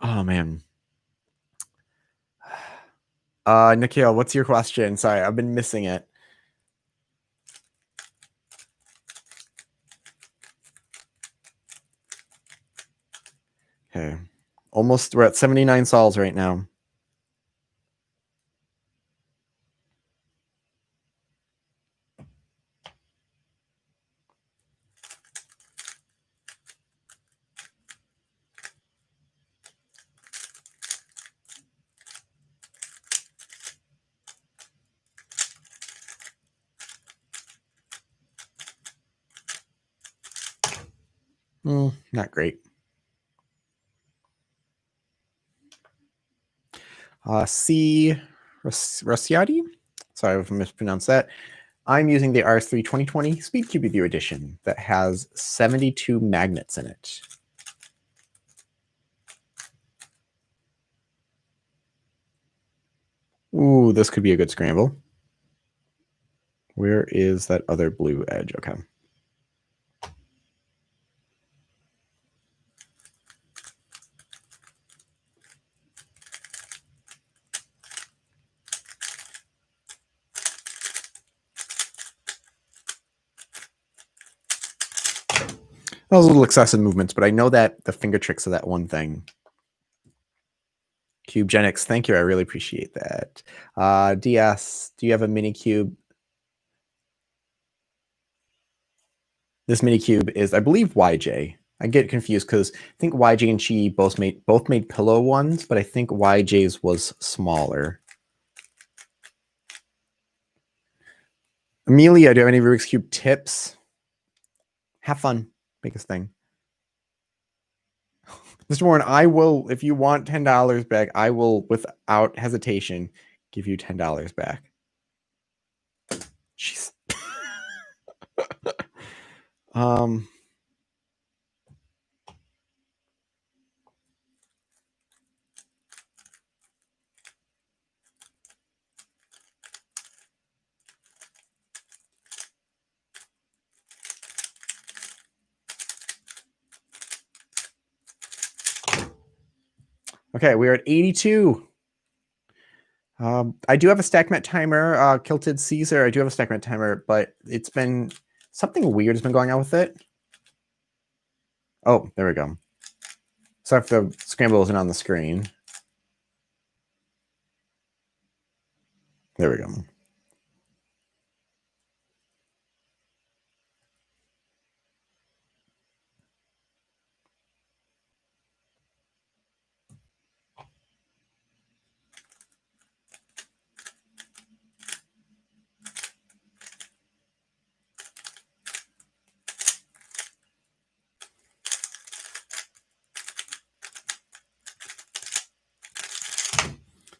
Speaker 1: Oh man. Nikhil, what's your question? Sorry, I've been missing it. Okay. We're at 79 sols right now. Not great. C. Rossiati? Sorry if I mispronounced that. I'm using the RS3 2020 Speed Cube Review Edition that has 72 magnets in it. Ooh, this could be a good scramble. Where is that other blue edge? Okay. Those little excessive movements, but I know that the finger tricks of that one thing. CubeGenix, thank you. I really appreciate that. DS, do you have a mini cube? This mini cube is, I believe, YJ. I get confused because I think YJ and Chi both made pillow ones, but I think YJ's was smaller. Amelia, do you have any Rubik's Cube tips? Have fun. Make this thing. Mr. Warren, I will, if you want $10 back, I will, without hesitation, give you $10 back. Jeez. Okay, we're at 82. I do have a StackMet timer, Kilted Caesar. I do have a StackMet timer, but it's been something weird has been going on with it. Oh, there we go. Sorry if the scramble isn't on the screen. There we go.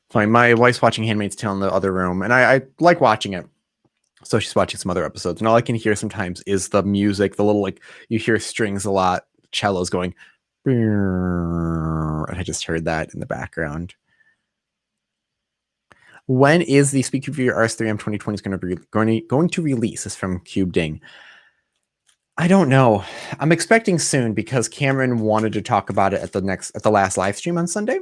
Speaker 1: Fine. My wife's watching Handmaid's Tale in the other room, and I like watching it. So she's watching some other episodes, and all I can hear sometimes is the music, the little, like, you hear strings a lot, cellos going, and I just heard that in the background. When is the Speed Cube Viewer RS3M 2020 going to release? This is from Cube Ding. I don't know. I'm expecting soon because Cameron wanted to talk about it at the last live stream on Sunday.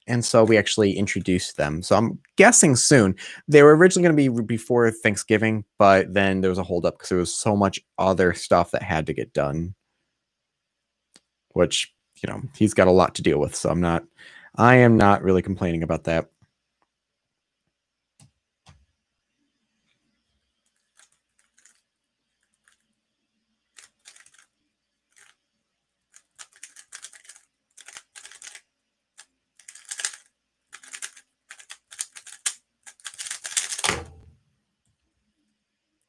Speaker 1: And so we actually introduced them. So I'm guessing soon. They were originally going to be before Thanksgiving, but then there was a holdup because there was so much other stuff that had to get done, which, you know, he's got a lot to deal with. So I am not really complaining about that.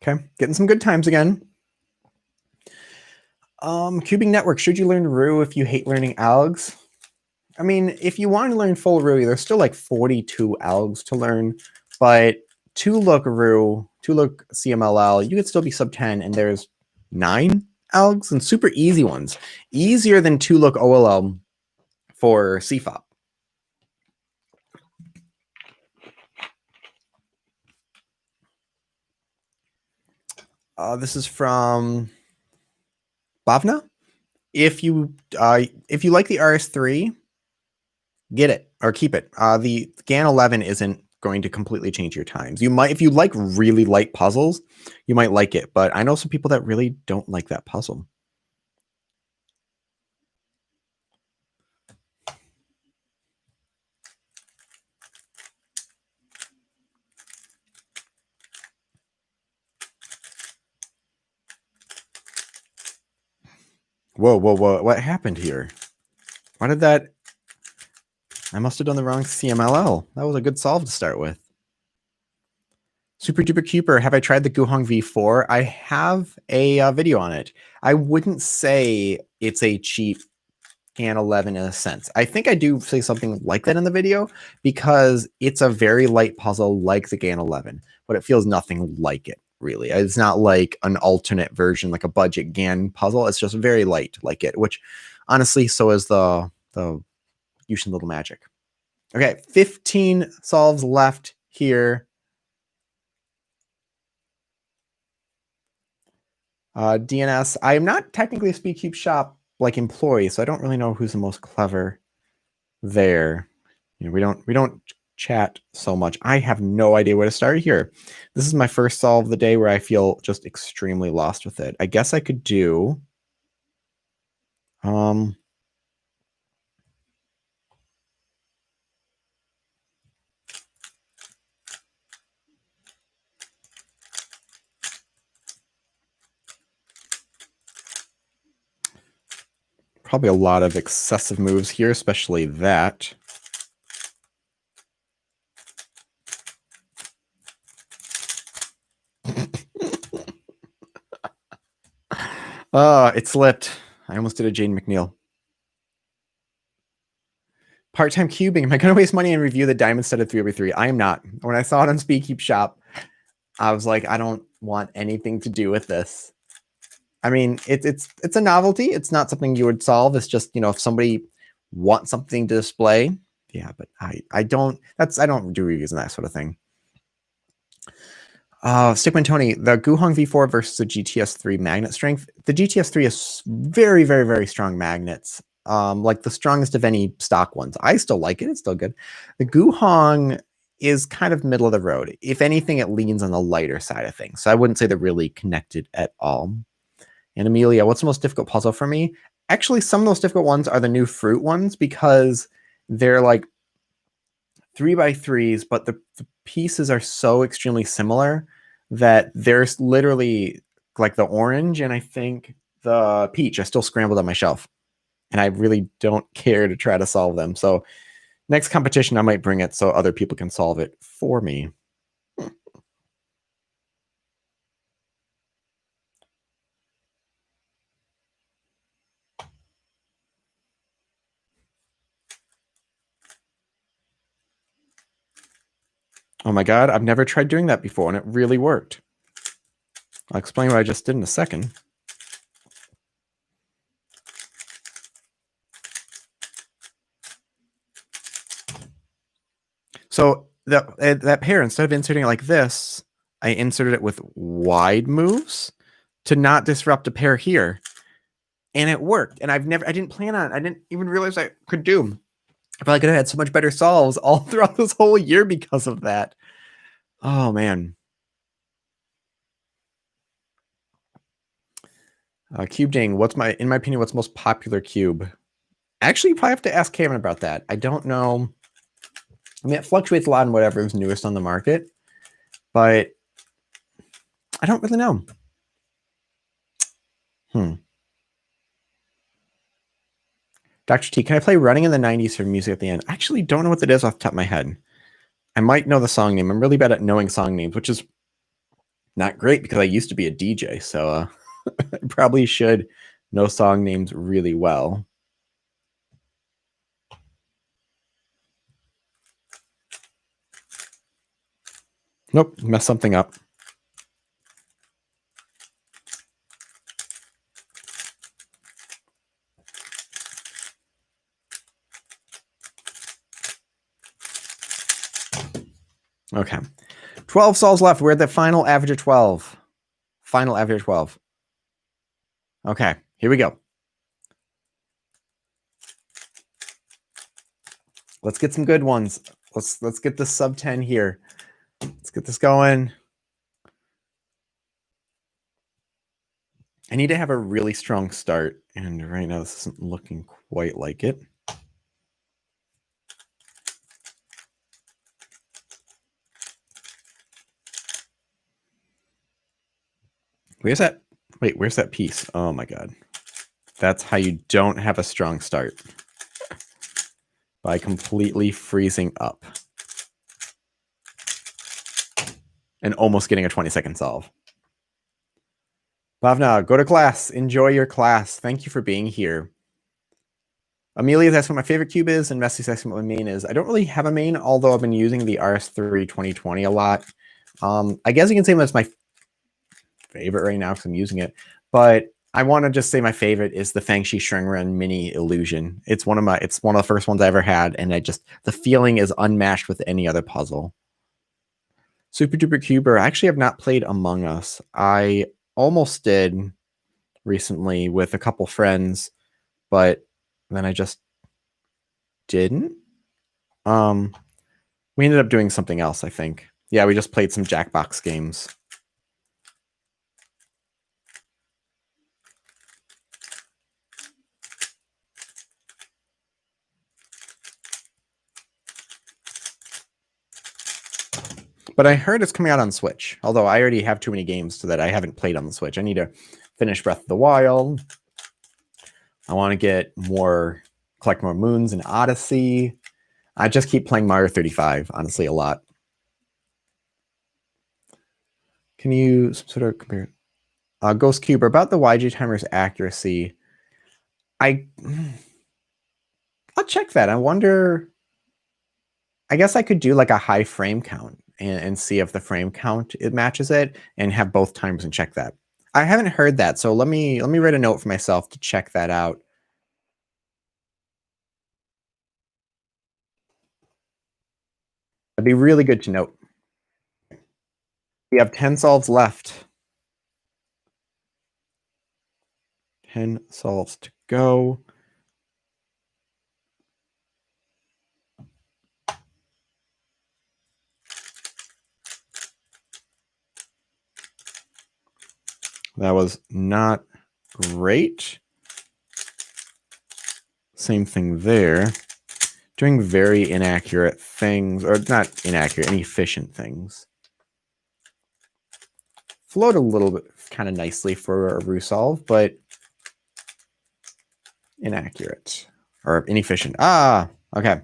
Speaker 1: Okay, getting some good times again. Cubing Network, should you learn Roux if you hate learning algs? I mean, if you want to learn full Roux, there's still like 42 algs to learn, but 2-look Roux, 2-look CMLL, you could still be sub 10, and there's 9 algs and super easy ones. Easier than 2-look OLL for CFOP. This is from Bhavna. If you like the RS3, get it or keep it. The GAN 11 isn't going to completely change your times. You might, if you like really light puzzles, you might like it. But I know some people that really don't like that puzzle. Whoa, whoa, whoa. What happened here? Why did that? I must have done the wrong CMLL. That was a good solve to start with. Super Duper Keeper, have I tried the Guhong V4? I have a video on it. I wouldn't say it's a cheap GAN 11 in a sense. I think I do say something like that in the video because it's a very light puzzle like the GAN 11, but it feels nothing like it. really. It's not like an alternate version, like a budget GAN puzzle. It's just very light like it, which honestly, so is the Ao100 Little Magic. Okay, 15 solves left here. DNS. I am not technically a SpeedCube shop like employee, so I don't really know who's the most clever there. You know, we don't chat so much. I have no idea where to start here. This is my first solve of the day where I feel just extremely lost with it. I guess I could do probably a lot of excessive moves here, especially that. It slipped. I almost did a Jane McNeil. Part-time cubing. Am I going to waste money and review the diamond studded 3x3? I am not. When I saw it on SpeedCube Shop, I was like, I don't want anything to do with this. I mean, it's a novelty. It's not something you would solve. It's just, you know, if somebody wants something to display, yeah. But I don't do reviews and that sort of thing. Stickman Tony, the Guhong V4 versus the GTS3 magnet strength. The GTS3 is very, very, very strong magnets. Like the strongest of any stock ones. I still like it. It's still good. The Guhong is kind of middle of the road. If anything, it leans on the lighter side of things. So I wouldn't say they're really connected at all. And Amelia, what's the most difficult puzzle for me? Actually, some of those difficult ones are the new fruit ones because they're like 3x3s, but the pieces are so extremely similar that there's literally like the orange and I think the peach are still scrambled on my shelf. And I really don't care to try to solve them. So next competition, I might bring it so other people can solve it for me. Oh my God, I've never tried doing that before and it really worked. I'll explain what I just did in a second. So that pair, instead of inserting it like this, I inserted it with wide moves to not disrupt a pair here. And it worked. And I didn't plan on it. I didn't even realize I could do. I feel like I could have had so much better solves all throughout this whole year because of that. Oh, man. Cube Ding, in my opinion, what's the most popular cube? Actually, you probably have to ask Cameron about that. I don't know. I mean, it fluctuates a lot in whatever is newest on the market, but I don't really know. Dr. T, can I play Running in the 90s for music at the end? I actually don't know what that is off the top of my head. I might know the song name. I'm really bad at knowing song names, which is not great because I used to be a DJ, so I probably should know song names really well. Nope, messed something up. Okay. 12 solves left. We're at the final average of 12. Final average of 12. Okay, here we go. Let's get some good ones. Let's get the sub 10 here. Let's get this going. I need to have a really strong start, and right now this isn't looking quite like it. Where's that? Wait, where's that piece? Oh my God. That's how you don't have a strong start. By completely freezing up. And almost getting a 20-second solve. Bhavna, go to class. Enjoy your class. Thank you for being here. Amelia's asking what my favorite cube is, and Messi's asking what my main is. I don't really have a main, although I've been using the RS3 2020 a lot. I guess you can say that's my favorite right now because I'm using it. But I want to just say my favorite is the Fangshi Shrungrun Mini Illusion. It's one of the first ones I ever had, and the feeling is unmatched with any other puzzle. Super Duper Cuber. I actually have not played Among Us. I almost did recently with a couple friends, but then I just didn't. We ended up doing something else, I think. Yeah, we just played some Jackbox games. But I heard it's coming out on Switch, although I already have too many games so that I haven't played on the Switch. I need to finish Breath of the Wild. I want to collect more moons in Odyssey. I just keep playing Mario 35, honestly, a lot. Can you sort of compare? Ghost Cube, about the YG timer's accuracy. I'll check that. I wonder. I guess I could do like a high frame count and see if the frame count it matches it, and have both timers and check that. I haven't heard that, so let me write a note for myself to check that out. It'd be really good to note. We have 10 solves left. 10 solves to go. That was not great. Same thing there. Doing very inaccurate things, or not inaccurate, inefficient things. Flowed a little bit kind of nicely for a Roux solve, but inaccurate or inefficient. Okay.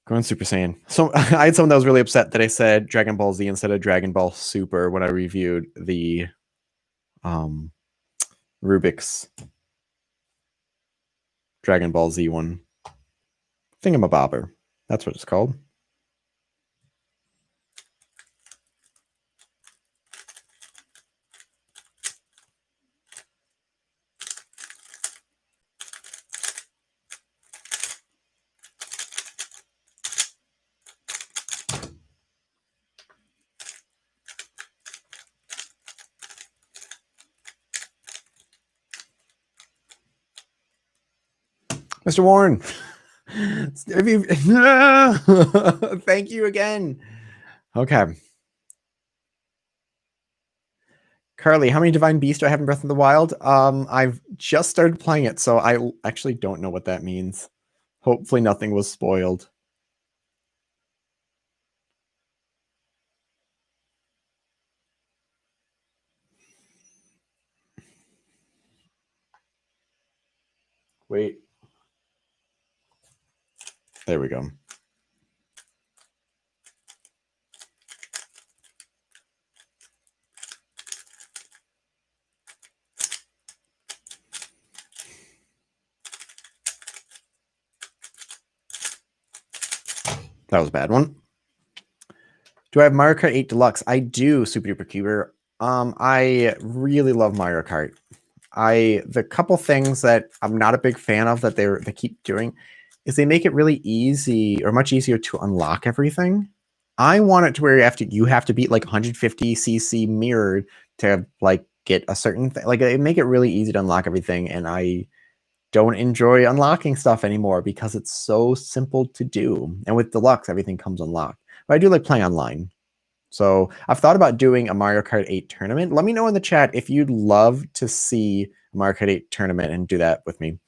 Speaker 1: Going Super Saiyan. So I had someone that was really upset that I said Dragon Ball Z instead of Dragon Ball Super when I reviewed the Rubik's Dragon Ball Z one. Thingamabobber. That's what it's called. Mr. Warren. Thank you again. Okay. Carly, how many Divine Beasts do I have in Breath of the Wild? I've just started playing it, so I actually don't know what that means. Hopefully nothing was spoiled. Wait. There we go. That was a bad one. Do I have Mario Kart 8 Deluxe? I do, Super Duper Cuber. I really love Mario Kart. The couple things that I'm not a big fan of that they keep doing is they make it really easy or much easier to unlock everything. I want it to where you have to beat like 150cc mirrored to like get a certain thing. Like, it make it really easy to unlock everything, and I don't enjoy unlocking stuff anymore because it's so simple to do. And with Deluxe, everything comes unlocked. But I do like playing online. So I've thought about doing a Mario Kart 8 tournament. Let me know in the chat if you'd love to see a Mario Kart 8 tournament and do that with me.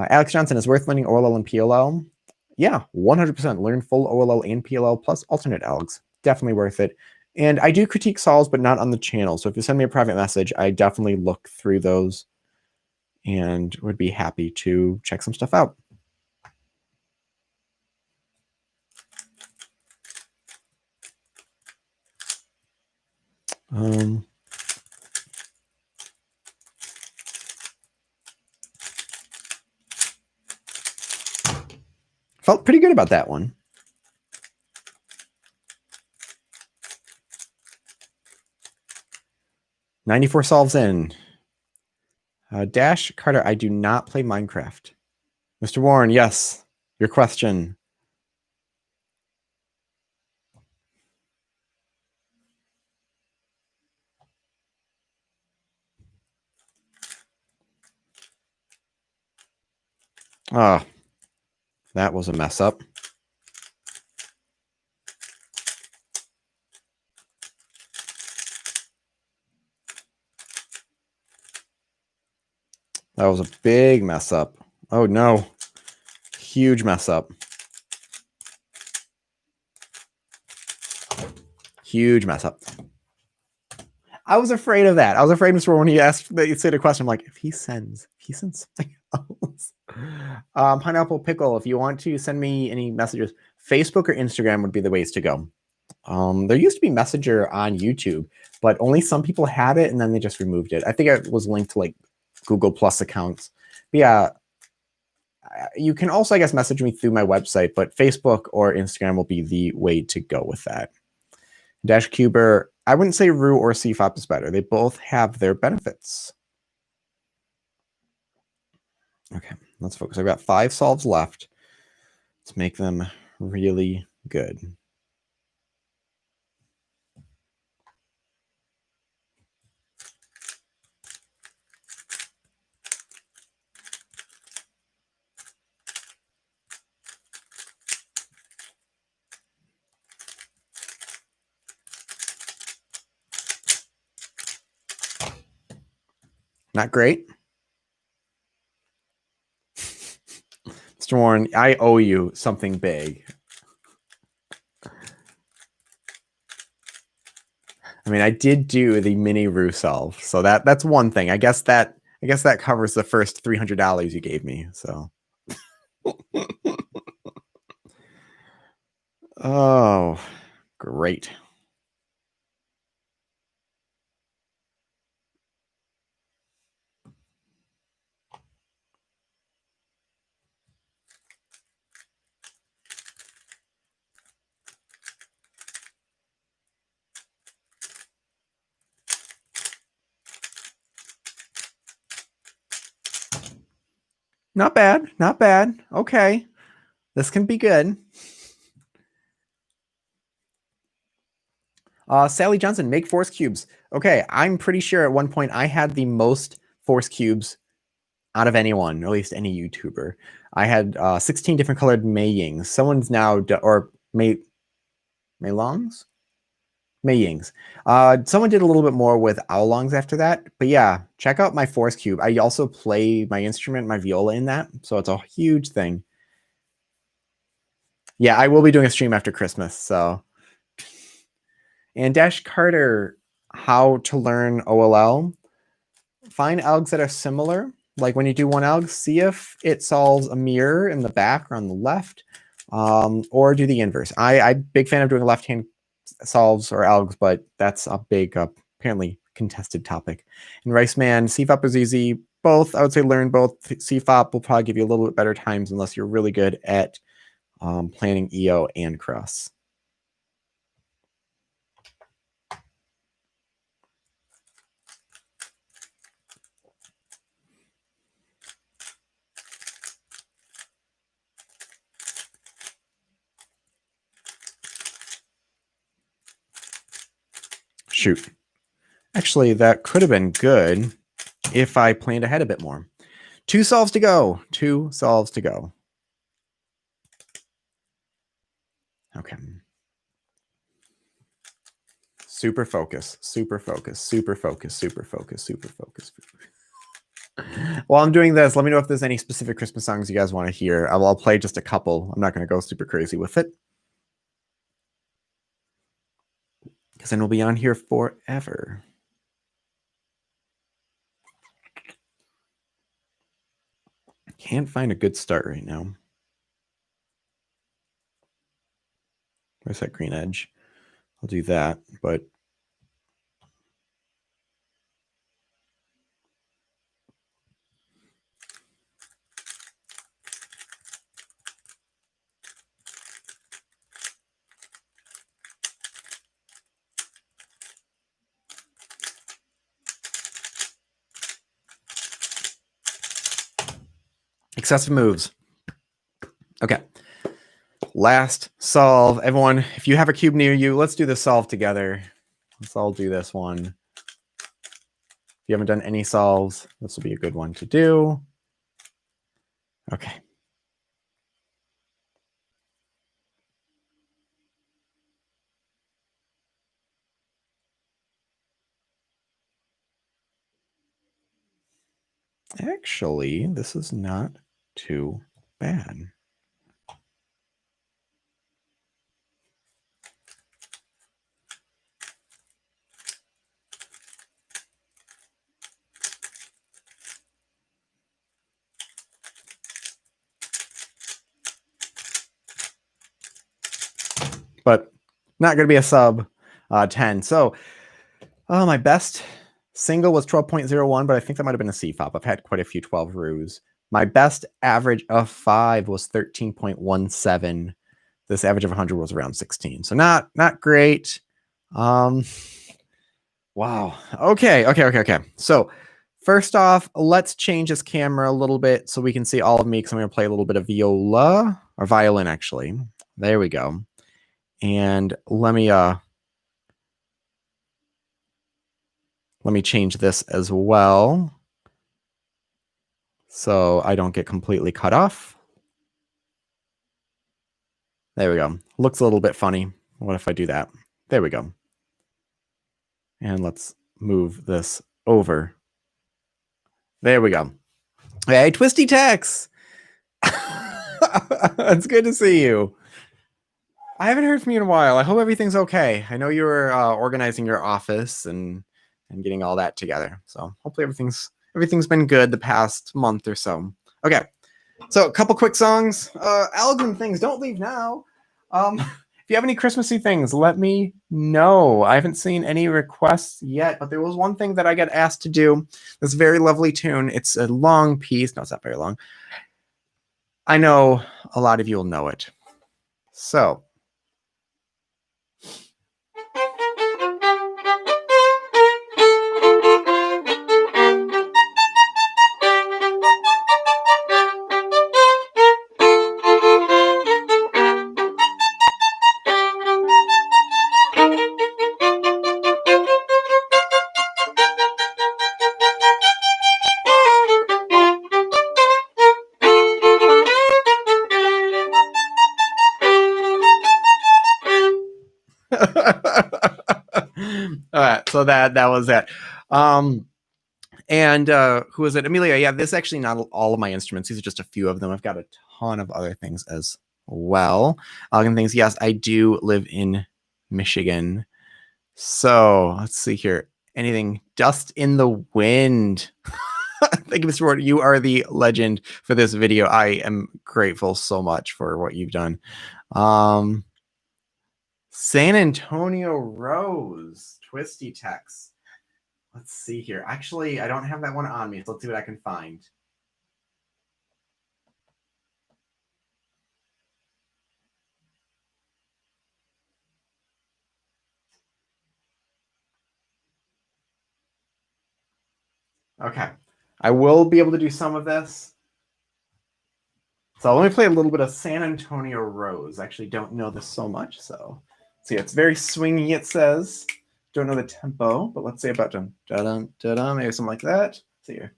Speaker 1: Alex Johnson, is worth learning OLL and PLL? Yeah, 100%. Learn full OLL and PLL plus alternate algs. Definitely worth it. And I do critique solves, but not on the channel. So if you send me a private message, I definitely look through those and would be happy to check some stuff out. Felt pretty good about that one. 94 solves in. Dash Carter, I do not play Minecraft. Mr. Warren, yes. Your question. Oh, that was a mess up. That was a big mess up. Oh no. Huge mess up. Huge mess up. I was afraid of that. I was afraid, Mr. Warren, when he asked that you said a question, I'm like, if he sends something else. Pineapple Pickle, if you want to send me any messages, Facebook or Instagram would be the ways to go. There used to be Messenger on YouTube, but only some people had it and then they just removed it. I think it was linked to like Google Plus accounts. But yeah, you can also, I guess, message me through my website, but Facebook or Instagram will be the way to go with that. Dash Cuber, I wouldn't say Roux or CFOP is better. They both have their benefits. Okay, let's focus. I've got 5 solves left. Let's make them really good. Not great. Mr. Warren, I owe you something big. I mean, I did do the mini Roux solve, so that's one thing. I guess that covers the first $300 you gave me. So, oh, great. Not bad. Not bad. Okay. This can be good. Sally Johnson, make force cubes. Okay, I'm pretty sure at one point I had the most force cubes out of anyone, or at least any YouTuber. I had 16 different colored Mei-Yings. Someone's now, or Mei-Longs? Mei-Yings. Someone did a little bit more with Ao100s after that. But yeah, check out my force cube. I also play my instrument, my viola in that. So it's a huge thing. Yeah, I will be doing a stream after Christmas. So, and Dash Carter, how to learn OLL. Find algs that are similar. Like when you do one alg, see if it solves a mirror in the back or on the left, or do the inverse. I'm big fan of doing left-hand solves or algs, but that's a big, apparently contested topic. And Rice Man, CFOP is easy. Both, I would say learn both. CFOP will probably give you a little bit better times unless you're really good at planning EO and cross. Shoot. Actually, that could have been good if I planned ahead a bit more. 2 solves to go. 2 solves to go. Okay. Super focus, super focus, super focus, super focus, super focus. While I'm doing this, let me know if there's any specific Christmas songs you guys want to hear. I'll play just a couple. I'm not going to go super crazy with it, because then we'll be on here forever. Can't find a good start right now. Where's that green edge? I'll do that, but Excessive moves. Okay. Last solve. Everyone, if you have a cube near you, let's do the solve together. Let's all do this one. If you haven't done any solves, this will be a good one to do. Okay. Actually, this is not too bad. But not going to be a sub 10. So my best single was 12.01, but I think that might have been a CFOP. I've had quite a few 12 Roux. My best average of 5 was 13.17. This average of 100 was around 16. So not great. Wow. Okay. So first off, let's change this camera a little bit so we can see all of me, because I'm going to play a little bit of viola, or violin, actually. There we go. And let me change this as well, so I don't get completely cut off. There we go. Looks a little bit funny. What if I do that? There we go. And let's move this over. There we go. Hey, Twisty Tex! It's good to see you. I haven't heard from you in a while. I hope everything's okay. I know you were organizing your office and getting all that together. So hopefully everything's been good the past month or so. Okay. So a couple quick songs. Album things, don't leave now. If you have any Christmassy things, let me know. I haven't seen any requests yet, but there was one thing that I got asked to do. This very lovely tune. It's a long piece. No, it's not very long. I know a lot of you will know it. So all right, so that was it. And who is it? Amelia. Yeah, this is actually not all of my instruments. These are just a few of them. I've got a ton of other things as well. And things. Yes, I do live in Michigan. So let's see here. Anything? Dust in the Wind. Thank you, Mr. Ward. You are the legend for this video. I am grateful so much for what you've done. San Antonio Rose, Twisty Tex. Let's see here. Actually, I don't have that one on me, so let's see what I can find. Okay. I will be able to do some of this. So let me play a little bit of San Antonio Rose. I actually don't know this so much, so see, it's very swingy, it says. Don't know the tempo, but let's say about dun dun dun dun, maybe something like that. Let's see here.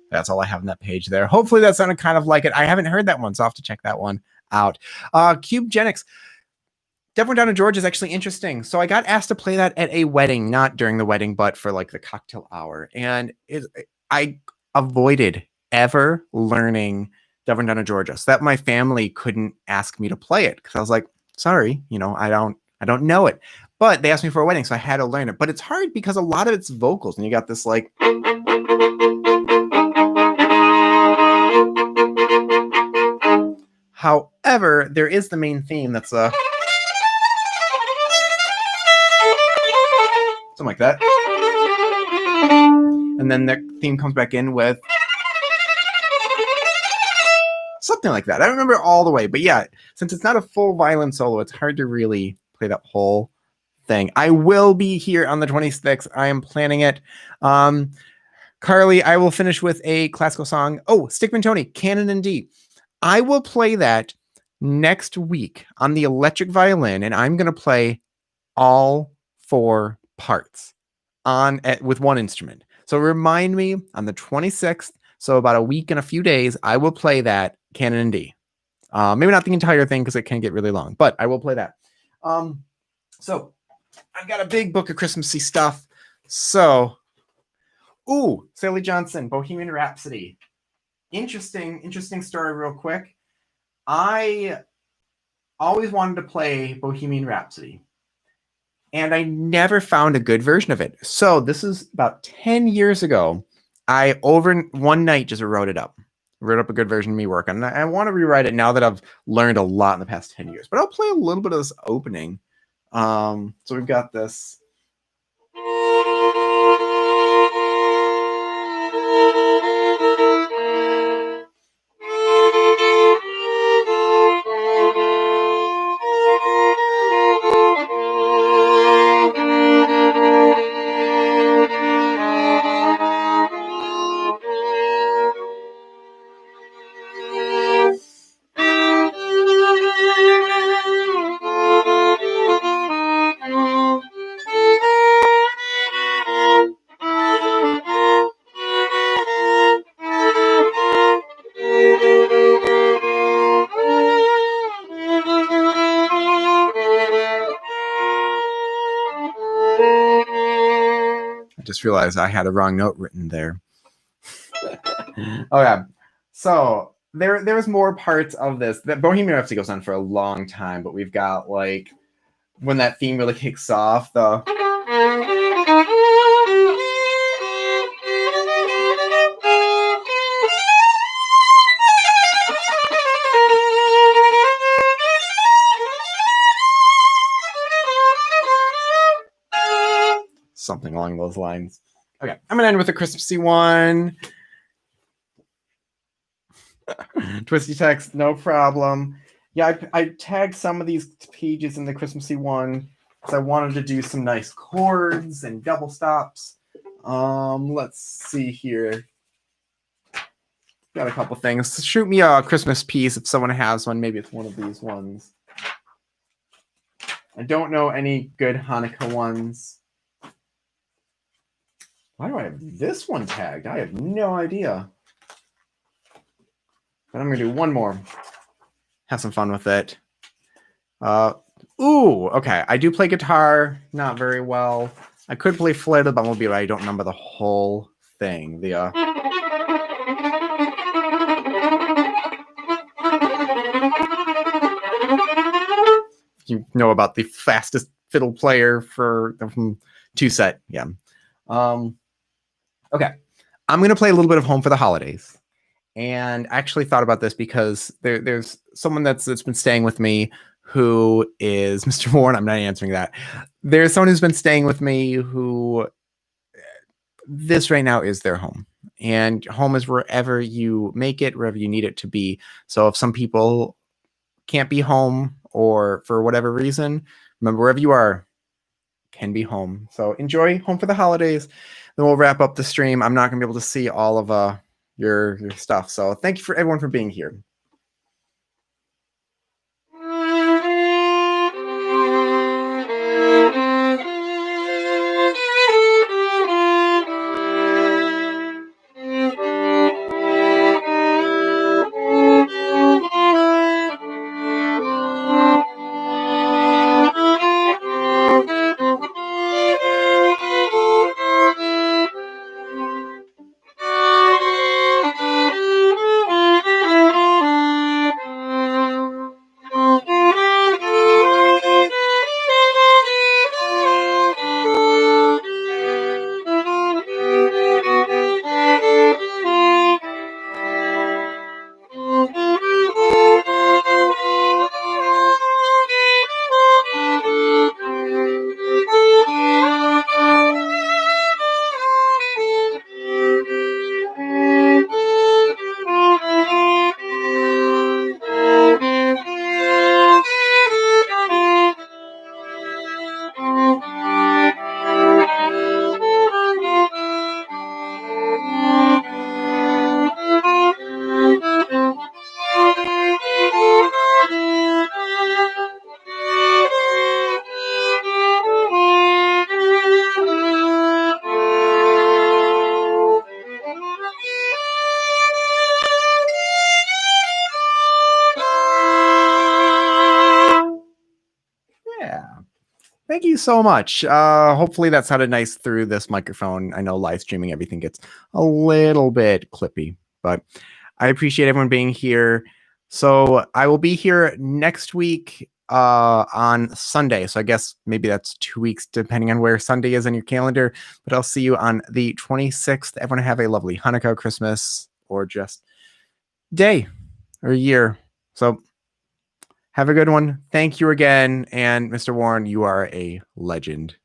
Speaker 1: That's all I have on that page there. Hopefully that sounded kind of like it. I haven't heard that one, so I'll have to check that one out. CubeGenix. Devil Down in Georgia is actually interesting. So I got asked to play that at a wedding, not during the wedding, but for like the cocktail hour. And I avoided ever learning Devil Down in Georgia so that my family couldn't ask me to play it because I was like, sorry, I don't know it. But they asked me for a wedding, so I had to learn it. But it's hard because a lot of it's vocals, and you got this like. However, there is the main theme that's something like that. And then the theme comes back in with something like that. I don't remember all the way, but yeah, since it's not a full violin solo, it's hard to really play that whole thing. I will be here on the 26th. I am planning it. Carly, I will finish with a classical song. Oh, Stickman Tony, Canon in D. I will play that next week on the electric violin, and I'm going to play all 4 parts with one instrument. So remind me on the 26th, so about a week and a few days, I will play that Canon in D. Maybe not the entire thing because it can get really long, but I will play that. So I've got a big book of Christmassy stuff. So, Sally Johnson, Bohemian Rhapsody. Interesting story real quick. I always wanted to play Bohemian Rhapsody, and I never found a good version of it. So this is about 10 years ago. I, over one night, just wrote up a good version of me working. And I want to rewrite it now that I've learned a lot in the past 10 years. But I'll play a little bit of this opening. So we've got this. Just realized I had a wrong note written there. Oh yeah. So there's more parts of this. That Bohemian Rhapsody goes on for a long time, but we've got like when that theme really kicks off, the something along those lines. Okay, I'm gonna end with a Christmassy one. Twisty text, no problem. Yeah, I tagged some of these pages in the Christmassy one because I wanted to do some nice chords and double stops. Let's see here. Got a couple things. Shoot me a Christmas piece if someone has one. Maybe it's one of these ones. I don't know any good Hanukkah ones. Why do I have this one tagged? I have no idea. But I'm going to do one more. Have some fun with it. Okay. I do play guitar. Not very well. I could play Flight of the Bumblebee, but I don't remember the whole thing. You know about the fastest fiddle player from 2-set. Yeah. Okay. I'm going to play a little bit of Home for the Holidays. And I actually thought about this because there's someone that's been staying with me who is Mr. Warren. I'm not answering that. There's someone who's been staying with me who this right now is their home. And home is wherever you make it, wherever you need it to be. So if some people can't be home or for whatever reason, remember wherever you are can be home. So enjoy Home for the Holidays. Then we'll wrap up the stream. I'm not going to be able to see all of your stuff. So thank you for everyone for being here. Thank you so much. Hopefully that sounded nice through this microphone. I know live streaming, everything gets a little bit clippy, but I appreciate everyone being here. So I will be here next week on Sunday. So I guess maybe that's 2 weeks, depending on where Sunday is on your calendar. But I'll see you on the 26th. Everyone have a lovely Hanukkah, Christmas, or just day or year. So have a good one. Thank you again. And Mr. Warren, you are a legend.